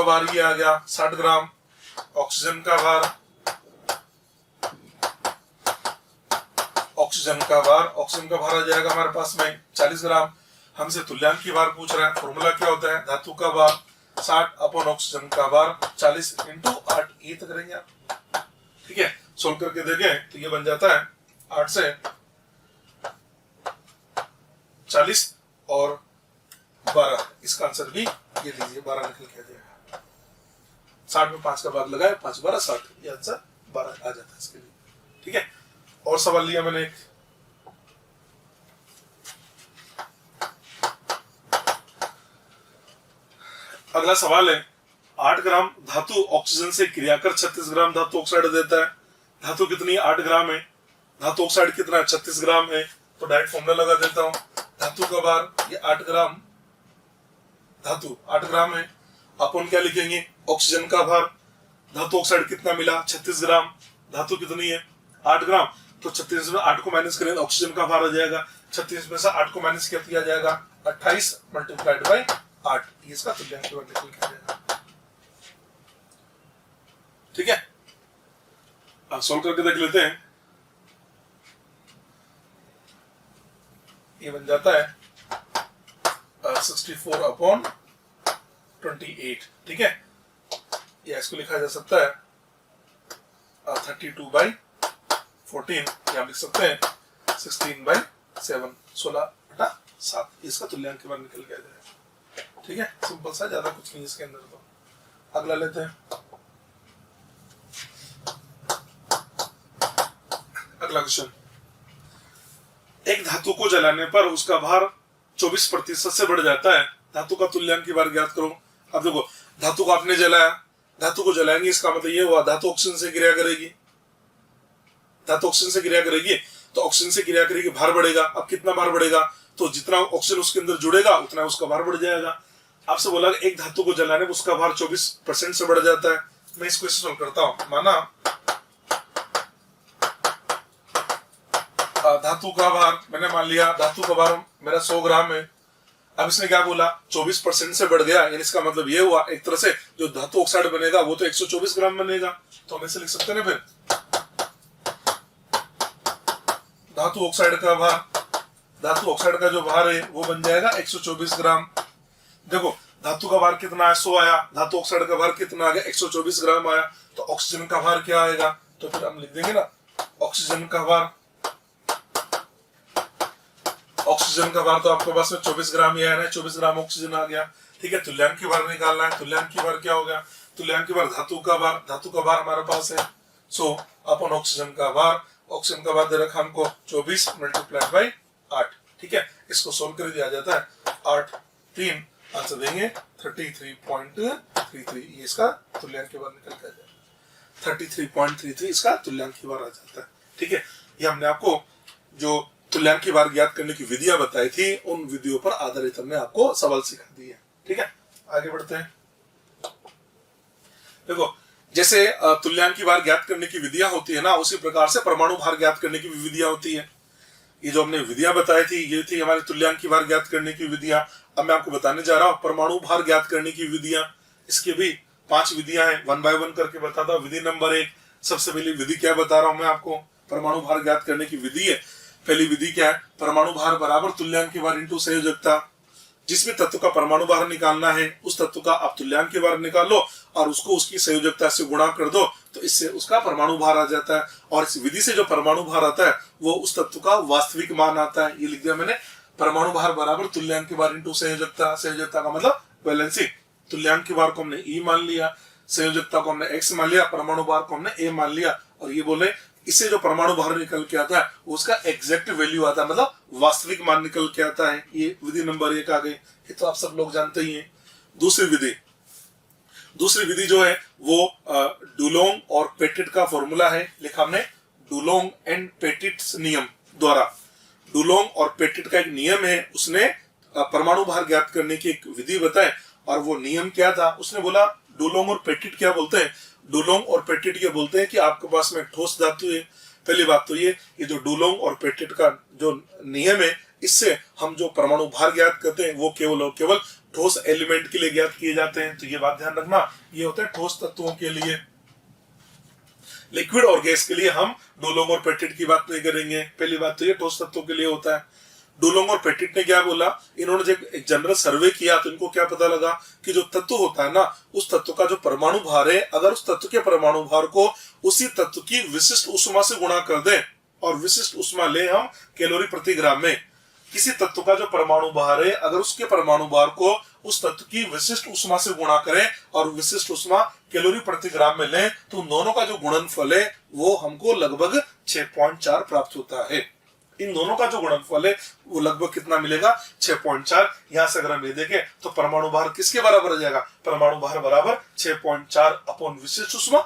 भार ये आ गया 60 ग्राम, ऑक्सीजन का भार आ जाएगा हमारे पास में 40 ग्राम। हमसे तुल्यांकी भार पूछ रहा है, फॉर्मूला क्या होता है धातु का भार 60 अपॉन ऑक्सीजन का भार 40 इंटू 8 ये तक करेंगे आप। ठीक है सोल्व करके देखें तो ये बन जाता है 8 से 40 और 12, इसका आंसर भी ये लीजिए 12 निकल के आ जाएगा। 60 में 5 का भाग लगाए 5 12 60, ये आंसर 12 आ जाता है इसके लिए। ठीक है और सवाल लिया मैंने एक, अगला सवाल है 8 ग्राम धातु ऑक्सीजन से क्रिया कर 36 ग्राम धातु ऑक्साइड देता है। धातु कितनी 8 ग्राम है, धातु ऑक्साइड कितना है 36 ग्राम है तो डायरेक्ट फॉर्मूला लगा देता हूं। धातु का भार ये 8 ग्राम, धातु 8 ग्राम है अपन क्या लिखेंगे ऑक्सीजन का भार, धातु ऑक्साइड कितना मिला 36 ग्राम, धातु कितनी है 8 ग्राम तो 36 में 8 को माइनस करें तो ऑक्सीजन का भार आ जाएगा। 36 में से 8 को माइनस किया जाएगा 28 मल्टीप्लाइड बाई 8, इसका तुल्यांकी भार निकल के आ जाएगा। ठीक है अब सोल्व करके देख लेते हैं। ये बन जाता है 64 अपॉन 28। ठीक है या इसको लिखा जा सकता है 32 बाई 14, या लिख सकते हैं 16 बाई 7, 16/7, इसका तुल्यांकी भार निकल के आ जाएगा। ठीक है सिंपल सा, ज्यादा कुछ नहीं इसके अंदर। तो अगला लेते हैं, अगला क्वेश्चन, एक धातु को जलाने पर उसका भार 24% से बढ़ जाता है, धातु का तुल्यांकी भार ज्ञात करो। अब देखो धातु को आपने जलाया, धातु को जलाएंगे इसका मतलब ये हुआ धातु ऑक्सीजन से क्रिया करेगी, धातु ऑक्सीजन से क्रिया करेगी तो ऑक्सीजन से क्रिया करेगी भार बढ़ेगा। अब कितना भार बढ़ेगा तो जितना ऑक्सीजन उसके अंदर जुड़ेगा उतना उसका भार बढ़ जाएगा। आपसे बोला एक धातु को जलाने में उसका भार 24% से बढ़ जाता है। मैं इसको इसे सोल्व करता हूं, माना धातु का भार मैंने मान लिया धातु का भार मेरा 100 ग्राम है। अब इसने क्या बोला 24% से बढ़ गया, यानी इसका मतलब ये हुआ एक तरह से जो धातु ऑक्साइड बनेगा वो तो 124 ग्राम बनेगा। तो हम ऐसे लिख सकते हैं फिर धातु ऑक्साइड का भार, धातु ऑक्साइड का जो भार है वो बन जाएगा 124 ग्राम। देखो धातु का भार कितना है 100 आया, धातु ऑक्साइड का भार कितना आ गया 124 ग्राम आया, तो ऑक्सीजन का भार क्या आएगा तो फिर हम लिख देंगे ना ऑक्सीजन का भार, ऑक्सीजन का भार तो आपके पास में 24 ग्राम ही आया ना, 24 ग्राम ऑक्सीजन आ गया। ठीक है तुल्यांकी भार निकालना है, तुल्यांकी भार क्या हो गया, तुल्यांकी भार धातु का भार हमारे पास है 100 अपन ऑक्सीजन का भार, ऑक्सीजन का भार दे रखा हमको 24 मल्टीप्लाइड बाई 8। ठीक है इसको सोल्व कर दिया जाता है 8 3 आंसर देंगे 33.33, ये इसका तुल्यांकी भार निकल के आ जाएगा 33.33 इसका तुल्यांकी भार आ जाता है। ठीक है ये हमने आपको जो तुल्यांकी भार ज्ञात करने की विधियां बताई थी उन विधियों पर आधारित हमने आपको सवाल सिखा दी है। ठीक है आगे बढ़ते हैं। देखो जैसे तुल्यांक की भार ज्ञात करने की विधियां होती है ना, उसी प्रकार से परमाणु भार ज्ञात करने की भी विधियां होती है। ये जो हमने विधियां बताई थी ये थी हमारी तुल्यांक की भार ज्ञात करने की विधियां। अब मैं आपको बताने जा रहा हूं परमाणु भार ज्ञात करने की विधियां। इसकी भी 5 विधियां हैं, 1 बाय 1 करके बताता हूं। विधि नंबर 1, सबसे पहली विधि क्या बता रहा हूं मैं आपको, परमाणु भार ज्ञात करने की विधि है। पहली विधि क्या है, परमाणु भार बराबर तुल्यांक की भार इंटू संयोजकता। जिस भी तत्व का परमाणु भार निकालना है उस तत्व का आप तुल्यांक के भार निकाल लो और उसको उसकी संयोजकता से गुणा कर दो, तो इससे उसका परमाणु भार आ जाता है। और इस विधि से जो परमाणु भार आता है वो उस तत्व का वास्तविक मान आता है। ये लिख दिया मैंने, परमाणु भार बराबर तुल्यांक के भार इंटू संयोजकता। संयोजकता का मतलब वैलेंसी। तुल्यांक के भार को हमने E मान लिया, संयोजकता को हमने X मान लिया, परमाणु भार को हमने A मान लिया, और ये बोले इससे जो परमाणु भार निकल के आता है उसका एग्जैक्ट वैल्यू आता है, मतलब वास्तविक मान निकल के आता है। ये विधि नंबर 1 आ गई, ये तो आप सब लोग जानते ही हैं। दूसरी विधि जो है वो डुलोंग और पेटिट का फॉर्मूला है, लिखा हमने डुलोंग एंड पेटिट नियम द्वारा। डुलोंग और पेटिट का एक नियम है, उसने परमाणु भार ज्ञात करने की एक विधि बताई। और वो नियम क्या था, उसने बोला डुलोंग और पेटिट क्या बोलते हैं, डुलोंग और पेटिट ये बोलते हैं कि आपके पास में ठोस धातु है। पहली बात तो ये जो डुलोंग और पेटिट का जो नियम है, इससे हम जो परमाणु भार ज्ञात करते हैं वो केवल और केवल ठोस एलिमेंट के लिए ज्ञात किए जाते हैं। तो ये बात ध्यान रखना, ये होता है ठोस तत्वों के लिए। लिक्विड और गैस के लिए हम डुलोंग और पेटिट की बात नहीं करेंगे। पहली बात तो ये ठोस तत्वों के लिए होता है। डुलोंग और पेटिट ने क्या बोला, इन्होंने जब एक जनरल सर्वे किया तो इनको क्या पता लगा कि जो तत्व होता है ना, उस तत्व का जो परमाणु भार है, अगर उस तत्व के परमाणु भार को उसी तत्व की विशिष्ट ऊष्मा से गुणा कर दें, और विशिष्ट ऊष्मा ले हम कैलोरी प्रति ग्राम में, किसी तत्व का जो परमाणु भार है अगर उसके परमाणु भार को उस तत्व की विशिष्ट ऊष्मा से गुणा करें और विशिष्ट ऊष्मा कैलोरी प्रति ग्राम में लें, तो दोनों का जो गुणनफल है वो हमको लगभग 6.4 प्राप्त होता है। इन दोनों का जो गुणनफल है वो लगभग कितना मिलेगा, 6.4। यहां से अगर हम ये देखें तो परमाणु भार किसके बराबर आ जाएगा, परमाणु भार बराबर 6.4 अपॉन विशिष्ट ऊष्मा।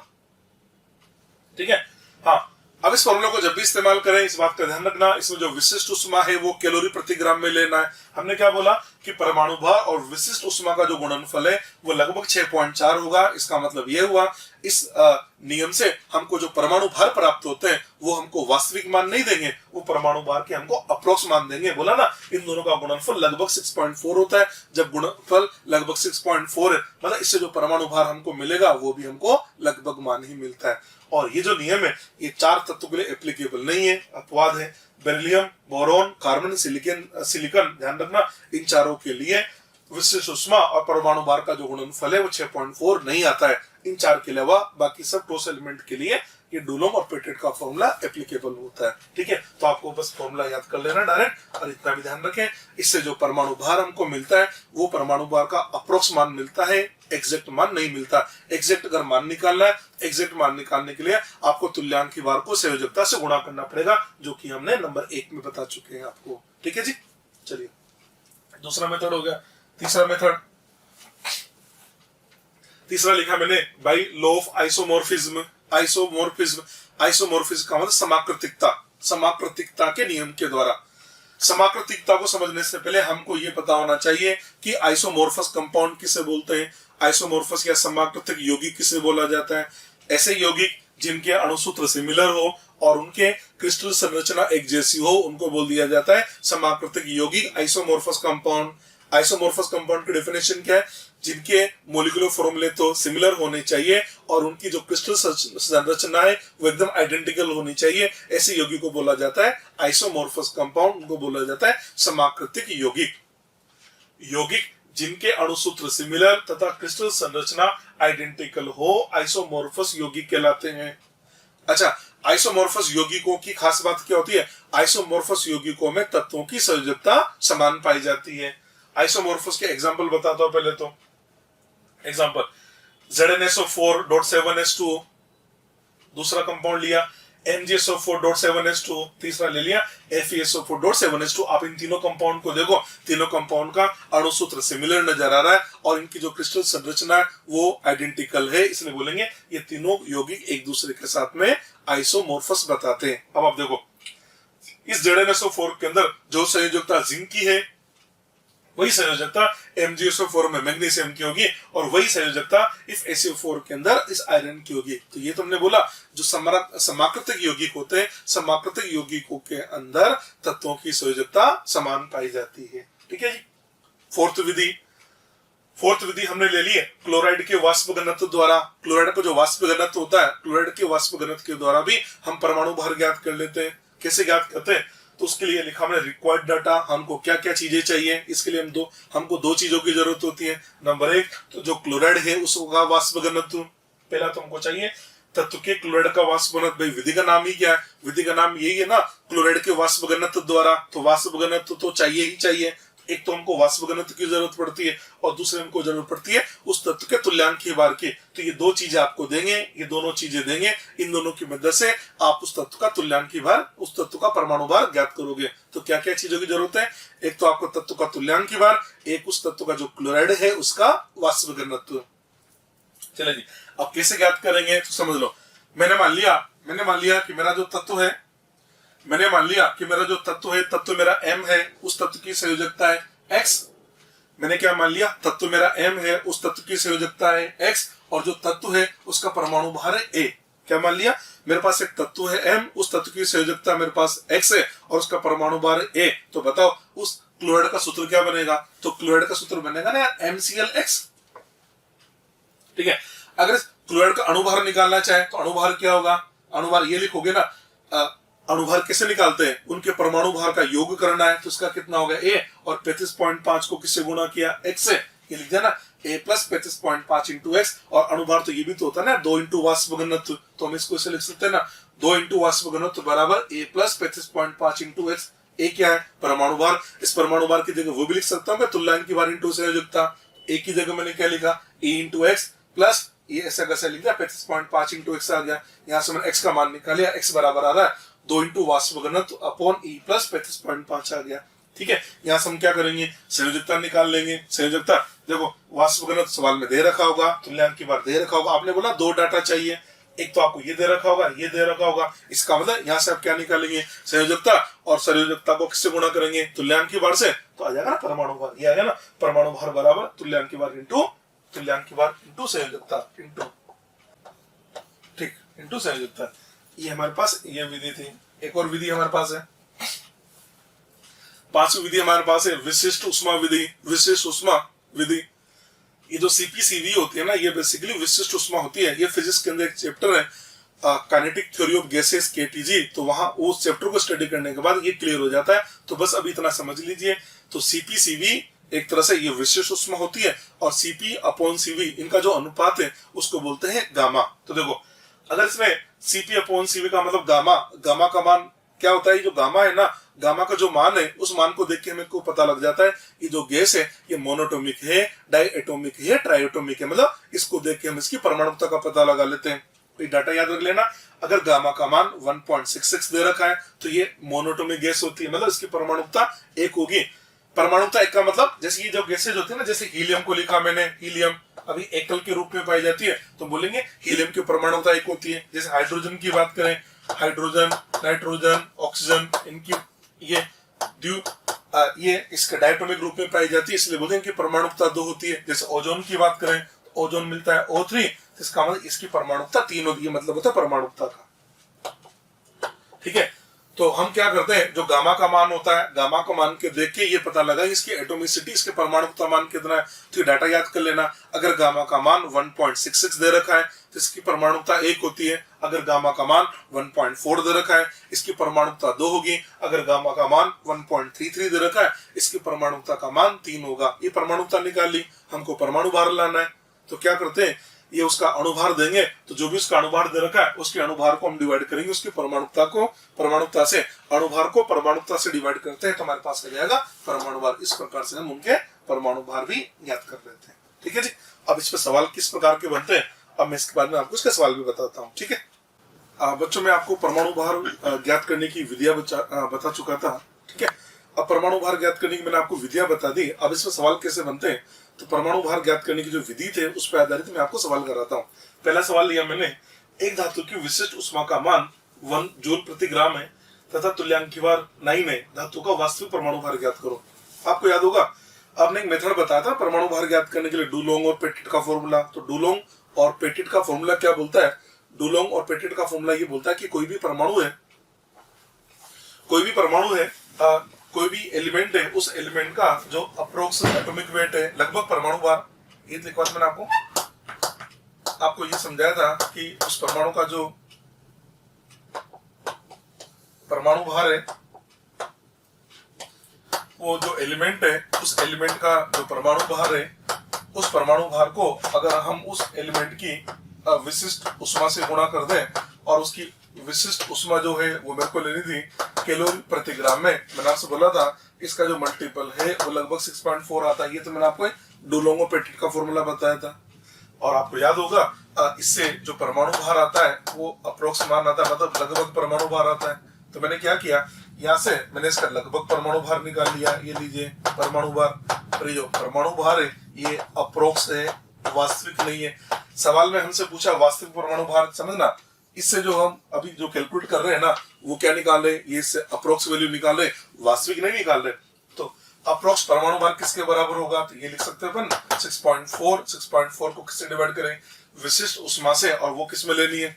ठीक है, हाँ। अब इस फॉर्मूला को जब भी इस्तेमाल करें इस बात का ध्यान रखना, इसमें जो विशिष्ट ऊष्मा है वो कैलोरी प्रति ग्राम में लेना है। हमने क्या बोला कि परमाणु भार और विशिष्ट ऊष्मा का जो गुणनफल है वो लगभग 6.4 होगा। इसका मतलब ये हुआ इस नियम से हमको जो परमाणु भार प्राप्त होते हैं वो हमको वास्तविक मान नहीं देंगे, वो परमाणु भार के हमको अप्रोक्स मान देंगे। बोला ना, इन दोनों का गुणनफल लगभग 6.4 होता है। जब गुणनफल लगभग 6.4 है, मतलब इससे जो परमाणु भार हमको मिलेगा वो भी हमको लगभग मान ही मिलता है। और ये जो नियम है ये 4 तत्वों के लिए एप्लीकेबल नहीं है, अपवाद है। बेरिलियम, बोरोन, कार्बन, सिलिकॉन, ध्यान रखना, इन चारों के लिए विशिष्ट ऊष्मा और परमाणु भार का जो गुणनफल है वो 6.4 नहीं आता है। इन 4 के अलावा बाकी सब ठोस एलिमेंट के लिए ये डुलोंग और पेटिट का फॉर्मूला एप्लीकेबल होता है। ठीक है, तो आपको बस फॉर्मूला याद कर लेना डायरेक्ट, और इतना भी ध्यान रखें, इससे जो परमाणु भार हमको मिलता है वो परमाणु भार का अप्रोक्स मान मिलता है, एग्जैक्ट मान नहीं मिलता। एग्जैक्ट अगर मान निकालना है, एग्जैक्ट मान निकालने के लिए आपको तुल्यांक की भार को संयोजकता से गुणा करना पड़ेगा, जो कि हमने नंबर 1 में बता चुके हैं आपको। ठीक है जी, चलिए दूसरा मेथड हो गया। तीसरा मेथड, तीसरा लिखा मैंने by law of isomorphism. Isomorphism का मतलब समाकृतिकता, समाकृतिकता के नियम के द्वारा। समाकृतिकता को समझने से पहले हमको ये पता होना चाहिए कि आइसोमॉर्फस कंपाउंड किसे बोलते हैं, आइसोमॉर्फस या समाकृतिक यौगिक किसे बोला जाता है। ऐसे यौगिक जिनके अणुसूत्र सिमिलर हो और उनके क्रिस्टल संरचना एक जैसी हो उनको बोल दिया जाता है समाकृतिक यौगिक, आइसोमॉर्फस कंपाउंड। आइसोमॉर्फस कंपाउंड की डेफिनेशन क्या है, जिनके मोलिकुलर फॉर्मूले तो सिमिलर होने चाहिए और उनकी जो क्रिस्टल संरचना है वो एकदम आइडेंटिकल होनी चाहिए, ऐसे यौगिक को बोला जाता है आइसोमॉर्फस कंपाउंड, उनको बोला जाता है समाकृतिक यौगिक। यौगिक जिनके अणुसूत्र सिमिलर तथा क्रिस्टल संरचना आइडेंटिकल हो, आइसोमॉर्फस यौगिक कहलाते हैं। अच्छा, आइसोमॉर्फस यौगिकों की खास बात क्या होती है, आइसोमॉर्फस यौगिकों में तत्वों की संयोजकता समान पाई जाती है। आइसोमॉर्फस के एग्जांपल बताता हूं पहले तो। एग्जांपल, ZnSO4.7s2 दूसरा कंपाउंड लिया, MgSO4.7s2 तीसरा ले लिया, FeSO4.7s2। आप इन तीनों कंपाउंड को देखो, तीनों कंपाउंड का अणुसूत्र सिमिलर नजर आ रहा है और इनकी जो क्रिस्टल संरचना है वो आइडेंटिकल है, इसलिए बोलेंगे ये तीनों यौगिक एक दूसरे के साथ में आइसोमॉर्फस बताते हैं। अब आप देखो, इस ZnSO4 के अंदर जो संयोजकता जिंक की है वही संयोजकता MgSO4 में मैग्नीशियम की होगी और वही संयोजकता इस ACO4 के अंदर इस आयरन की होगी। तो ये तुमने बोला जो समाकृतिक यौगिक होते हैं, समाकृतिक यौगिकों के अंदर तत्वों की संयोजकता समान पाई जाती है। ठीक है जी। फोर्थ विधि हमने ले ली है क्लोराइड के वाष्प घनत्व द्वारा। क्लोराइड का जो वाष्प घनत्व होता है, क्लोराइड के वाष्प घनत्व के द्वारा भी हम परमाणु भार ज्ञात कर लेते हैं। कैसे ज्ञात करते हैं? तो उसके लिए लिखा हमने रिक्वायर्ड डाटा, हमको क्या क्या चीजें चाहिए। इसके लिए हमको दो चीजों की जरूरत होती है। नंबर एक, तो जो क्लोराइड है उसका वाष्प घनत्व, पहला तो हमको चाहिए तत्व के क्लोराइड का वाष्प घनत्व। भाई विधि का नाम ही क्या है? विधि का नाम यही है ना, क्लोराइड के वाष्प घनत्व द्वारा। तो वाष्प घनत्व तो चाहिए ही चाहिए। एक तो हमको वाष्प घनत्व की जरूरत पड़ती है और दूसरे हमको जरूरत पड़ती है उस तत्व के तुल्यांकीय भार की। तो ये दो चीजें आपको देंगे, ये दोनों चीजें देंगे, इन दोनों की मदद से आप उस तत्व का तुल्यांकीय भार, उस तत्व का परमाणु भार ज्ञात करोगे। तो क्या क्या चीजों की जरूरत है? एक तो आपको तत्व का तुल्यांकीय भार, एक उस तत्व का जो क्लोराइड है उसका वाष्प घनत्व। चले जी, अब कैसे ज्ञात करेंगे तो समझ लो। मैंने मान लिया कि मेरा जो तत्व है, तत्व मेरा M है, उस तत्व की संयोजकता है X। मैंने क्या मान लिया? तत्व मेरा M है, उस तत्व की संयोजकता है X और जो तत्व है उसका परमाणु भार है A। क्या मान लिया? मेरे पास एक तत्व है M, उस तत्व की संयोजकता मेरे पास X है और उसका परमाणु भार है A। तो बताओ उस क्लोराइड का सूत्र क्या बनेगा? तो क्लोराइड का सूत्र बनेगा ना यार MClX। ठीक है। अगर क्लोराइड का अणुभार निकालना चाहे तो अणुभार क्या होगा? अणुभार ये लिखोगे ना, अणुभार कैसे निकालते हैं? उनके परमाणु भार का योग करना है तो उसका कितना होगा? A और 35.5 को किससे गुणा किया? X से। ये लिख दिया ना, A प्लस 35.5 इंटू X। और अणुभार तो ये भी तो होता है ना 2 इंटू वाष्प घनत्व। तो हम इसको ऐसे लिख सकते हैं ना, 2 इंटू वाष्प घनत्व बराबर A plus 35.5 into X। A क्या है? परमाणु भार। इस परमाणु भार की जगह वो भी लिख सकता हूँ मैं, तुल्यांकीय भार इंटू संयोजकता। A की जगह मैंने क्या लिखा? E इंटू X प्लस ये ऐसा कैसे लिख दिया 35.5 इंटू X आ गया। यहाँ से मैंने X का मान निकाल लिया, X बराबर आ रहा है 2 इंटू वाष्प घनत्व अपॉन E प्लस 35.5 आ गया। ठीक है। यहाँ से हम क्या करेंगे? संयोजकता निकाल लेंगे। संयोजकता देखो, वाष्प घनत्व सवाल में दे रखा होगा, तुल्यांकीय भार दे रखा होगा। आपने बोला दो डाटा चाहिए, एक तो आपको ये दे रखा होगा, ये दे रखा होगा। इसका मतलब यहाँ से आप क्या निकालेंगे? संयोजकता, और संयोजकता को किससे गुणा करेंगे? तुल्यांकीय भार से। तो आ जाएगा ना परमाणु भार। ये आ गया ना, परमाणु भार बराबर तुल्यांकीय भार इंटू संयोजकता ठीक, इंटू संयोजकता। ये हमारे पास ये विधि थी। एक और विधि हमारे पास है, पांचवी विधि हमारे पास है विशिष्ट उष्मा विधि। ये जो CPCV होती है ना, ये बेसिकली विशिष्ट उष्मा होती है। ये फिजिक्स के अंदर एक चैप्टर है, kinetic theory of gases KTG। तो वहां उस चैप्टर को स्टडी करने के बाद ये क्लियर हो जाता है। तो बस अभी इतना समझ लीजिए। तो CPCV एक तरह से ये विशिष्ट उष्मा होती है और CP/CV इनका जो अनुपात है उसको बोलते हैं गामा। तो देखो, अगर इसमें CP/CV का मतलब गामा का मान क्या होता है? जो गामा है ना, गामा का जो मान है उस मान को देख के हमें को पता लग जाता है ये जो गैस है ये मोनोटोमिक है, डाइएटोमिक है, ट्राइएटोमिक है। मतलब इसको देख के हम इसकी परमाणुता का पता लगा लेते हैं। ये डाटा याद रख लेना। अगर गामा का मान 1.66 दे रखा है तो ये मोनोटोमिक गैस होती है, मतलब इसकी परमाणुता 1 होगी। परमाणुता 1 का मतलब जैसे ये जो गैसेज होती है ना, जैसे हीलियम को लिखा मैंने, हीलियम अभी एकल के रूप में पाई जाती है तो बोलेंगे हीलियम की परमाणुता 1 होती है। जैसे हाइड्रोजन की बात करें, हाइड्रोजन, नाइट्रोजन, ऑक्सीजन, इनकी ये इसके डायटोमिक रूप में पाई जाती है, इसलिए बोलते हैं कि परमाणुता 2 होती है। जैसे ओजोन की बात करें तो ओजोन मिलता है O3, इसका मतलब इसकी परमाणुता 3 होती है, मतलब होता है परमाणुता का। ठीक है। तो हम क्या करते हैं, जो गामा का मान होता है, गामा का मान के देख के ये पता लगा इसकी एटोमिसिटी, इसके परमाणुता मान कितना है। तो ये डाटा याद कर लेना। अगर गामा का मान 1.66 दे रखा है तो इसकी परमाणुता 1 होती है। अगर गामा का मान 1.4 दे रखा है इसकी परमाणुता 2 होगी। अगर गामा का मान 1.33 दे रखा है इसकी परमाणुता का मान 3 होगा। ये परमाणुता निकाल ली, हमको परमाणु भार लाना है। तो क्या करते हैं, ये उसका अणुभार देंगे तो जो भी उसका अणुभार दे रखा है उसके अणुभार को हम डिवाइड करेंगे उसकी परमाणुता से। अणुभार को परमाणुता से डिवाइड करते हैं तो हमारे पास आ जाएगा परमाणु भार। इस प्रकार से हम उनके परमाणु भार भी ज्ञात कर लेते हैं। ठीक है जी। अब इस पर सवाल किस प्रकार के बनते हैं, अब मैं इसके बारे में आपको इसका सवाल भी बताता हूँ। ठीक है बच्चों, मैं आपको परमाणु भार ज्ञात करने की विधियां बता चुका था। ठीक है। अब परमाणु भार ज्ञात करने की मैंने आपको विधियां बता दी। अब इसमें सवाल कैसे बनते हैं, तो परमाणु भार ज्ञात करने की जो विधि थे उस पर आधारित मैं आपको सवाल कराता हूँ। पहला सवाल लिया मैंने, एक धातु की विशिष्ट उष्मा का मान 1 जूल प्रति ग्राम है तथा तुल्यांकीय भार 9 है, धातु का वास्तविक परमाणु भार ज्ञात करो। आपको याद होगा आपने एक मेथड बताया था परमाणु भार ज्ञात करने के लिए, डुलोंग और पेटिट का फॉर्मूला। तो डुलोंग और पेटिट का फॉर्मूला क्या बोलता है? डुलोंग और पेटिट का फॉर्मूला ये बोलता है कि कोई भी परमाणु है, कोई भी एलिमेंट है, उस एलिमेंट का जो अप्रोक्स एटॉमिक वेट है, लगभग परमाणु भार, ये लिखवा मैंने आपको ये समझाया था कि उस परमाणु का जो परमाणु भार है, वो जो एलिमेंट है, उस एलिमेंट का जो परमाणु भार है, उस परमाणु भार को अगर हम उस एलिमेंट की विशिष्ट उष्मा से गुणा कर दें, और उसकी विशिष्ट उष्मा जो है वो मेरे को लेनी थी कैलोरी प्रति ग्राम में। मैंने आपसे बोला था इसका जो मल्टीपल है वो लगभग 6.4 आता है। ये तो मैंने आपको डुलोंग और पेटिट का फॉर्मूला बताया था। और आपको याद होगा इससे जो परमाणु भार आता है वो अप्रोक्स मान आता है, मतलब लगभग परमाणु भार आता है। तो मैंने क्या किया, यहाँ से मैंने इसका लगभग परमाणु भार निकाल लिया। ये लीजिए परमाणु भार, और ये जो परमाणु भार है ये अप्रोक्स है, वास्तविक नहीं है। सवाल में हमसे पूछा वास्तविक परमाणु भार, समझना इससे जो हम अभी जो कैलकुलेट कर रहे हैं ना, वो क्या निकाल रहे, ये इससे अप्रोक्स वैल्यू निकाल रहे, वास्तविक नहीं निकाल रहे। तो अप्रोक्स परमाणु भार किसके बराबर होगा? तो ये लिख सकते हैं अपन 6.4। 6.4 को किससे डिवाइड करें? विशिष्ट उष्मा से, और वो किस में लेनी है?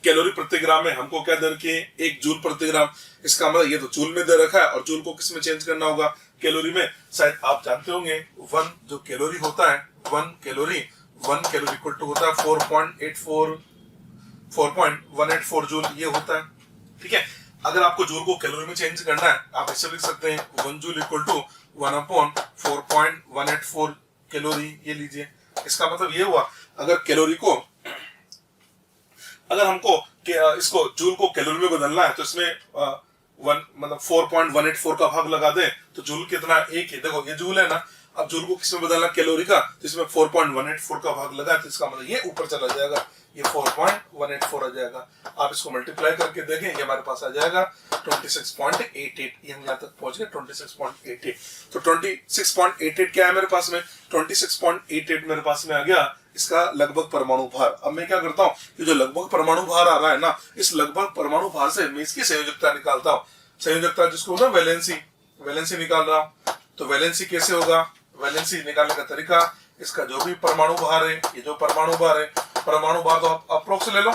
कैलोरी प्रति ग्राम में। हमको क्या दे रखी है? 1 जूल प्रति ग्राम। इसका मतलब ये तो जूल में दे रखा है, और जूल को किस में चेंज करना होगा? कैलोरी में। शायद आप जानते होंगे 1 जो कैलोरी होता है, 1 कैलोरी इक्वल टू होता है 4.184 जूल, ये होता है। ठीक है, अगर आपको जूल को कैलोरी में चेंज करना है, आप ऐसे लिख सकते हैं 1 जूल इक्वल टू 1/4.184 कैलोरी। ये लीजिए, इसका मतलब ये हुआ अगर हमको इसको जूल को कैलोरी में बदलना है, तो इसमें 4.184 का भाग लगा दे, तो जूल कितना? 1 है। देखो ये जूल है ना, अब जूल को किसमें बदलना? कैलोरी का, तो इसमें 4.184 का भाग लगा, तो इसका मतलब ये ऊपर चला जाएगा, ये 4.184 आ जाएगा। आप इसको मल्टीप्लाई करके देखें, ये हमारे पास आ जाएगा 26.88। ये हम यहाँ तक पहुंच गए 26.88। तो 26.88 क्या है मेरे पास में? 26.88 मेरे पास में आ गया इसका लगभग परमाणु भार। अब मैं क्या करता हूँ, कि जो लगभग परमाणु भार आ रहा है ना, इस लगभग परमाणु भार से मैं इसकी संयोजकता निकालता हूँ। संयोजकता जिसको ना वैलेंसी निकाल रहा हूँ। तो वैलेंसी कैसे होगा? वैलेंसी निकालने का तरीका, इसका जो भी परमाणु भार है, ये जो परमाणु भार है, परमाणु भार तो आप अप्रोक्स ले लो,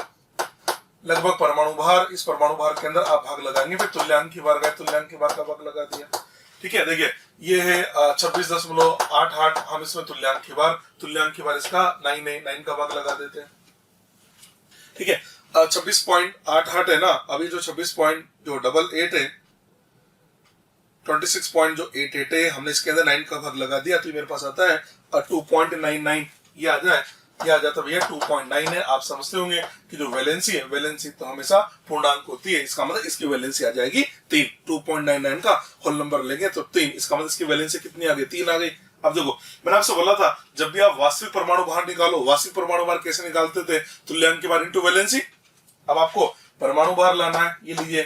लगभग परमाणु भार, इस परमाणु भार के अंदर आप भाग लगाएंगे, फिर तुल्यांक की भार का भाग लगा दिया। ठीक है, देखिए ये है 26.88, हम इसमें तुल्यांक की बार इसका 9 का भाग लगा देते हैं। ठीक है, 26.88 है ना, अभी जो 26.88 है, 26.88 है, हमने इसके अंदर 9 का भाग लगा दिया, तो मेरे पास आता है 2.99। ये आ जाता भैया 2.9 है। आप समझते होंगे कि जो वैलेंसी है, वैलेंसी तो हमेशा पूर्णांक होती है, इसका मतलब इसकी वैलेंसी आ जाएगी 3। 2.99 का होल नंबर लेंगे तो 3, इसका मतलब इसकी वैलेंसी कितनी आ गई? 3 आ गई। अब देखो मैंने आपसे बोला था जब भी आप वास्तविक परमाणु भार निकालो, वास्तविक परमाणु भार कैसे निकालते थे? तुल्यांक की बार इंटू वैलेंसी। अब आपको परमाणु भार लाना है, ये लीजिए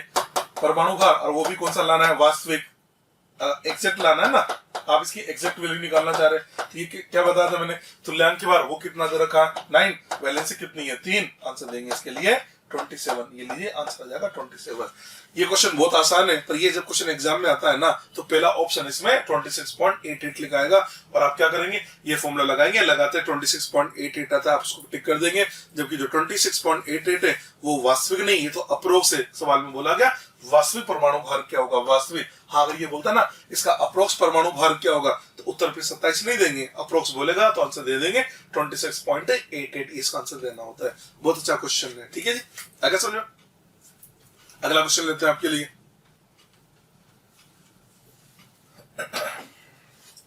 परमाणु भार, और वो भी कौन सा लाना है? वास्तविक, एग्जैक्ट लाना है ना। आप इसकी एग्जैक्ट वैल्यू निकालना चाह रहे हैं, तो ये क्या बताया था मैंने? तुल्यांक की बार वो कितना दे रखा? 9। वैलेंसी कितनी है? 3। आंसर देंगे इसके लिए 27। ये लीजिए आंसर आ जाएगा 27। ये क्वेश्चन बहुत आसान है, पर ये जब क्वेश्चन एग्जाम में आता है ना, तो पहला ऑप्शन इसमें 26.88 लिखा आएगा, और आप क्या करेंगे? ये फॉर्मूला लगाएंगे, लगाते 26.88 आता है, आप उसको टिक कर देंगे। जबकि जो 26.88 है वो वास्तविक नहीं, ये तो अप्रोक्स है। सवाल में बोला गया वास्तविक परमाणु भार क्या होगा? वास्तविक। हाँ, अगर ये बोलता ना इसका अप्रोक्स परमाणु भार क्या होगा, तो उत्तर पे 27 नहीं देंगे, अप्रोक्स बोलेगा तो आंसर दे देंगे 26.88। इसका आंसर देना होता है। बहुत अच्छा क्वेश्चन है। ठीक है जी, आगे समझो। अगला क्वेश्चन लेते हैं आपके लिए।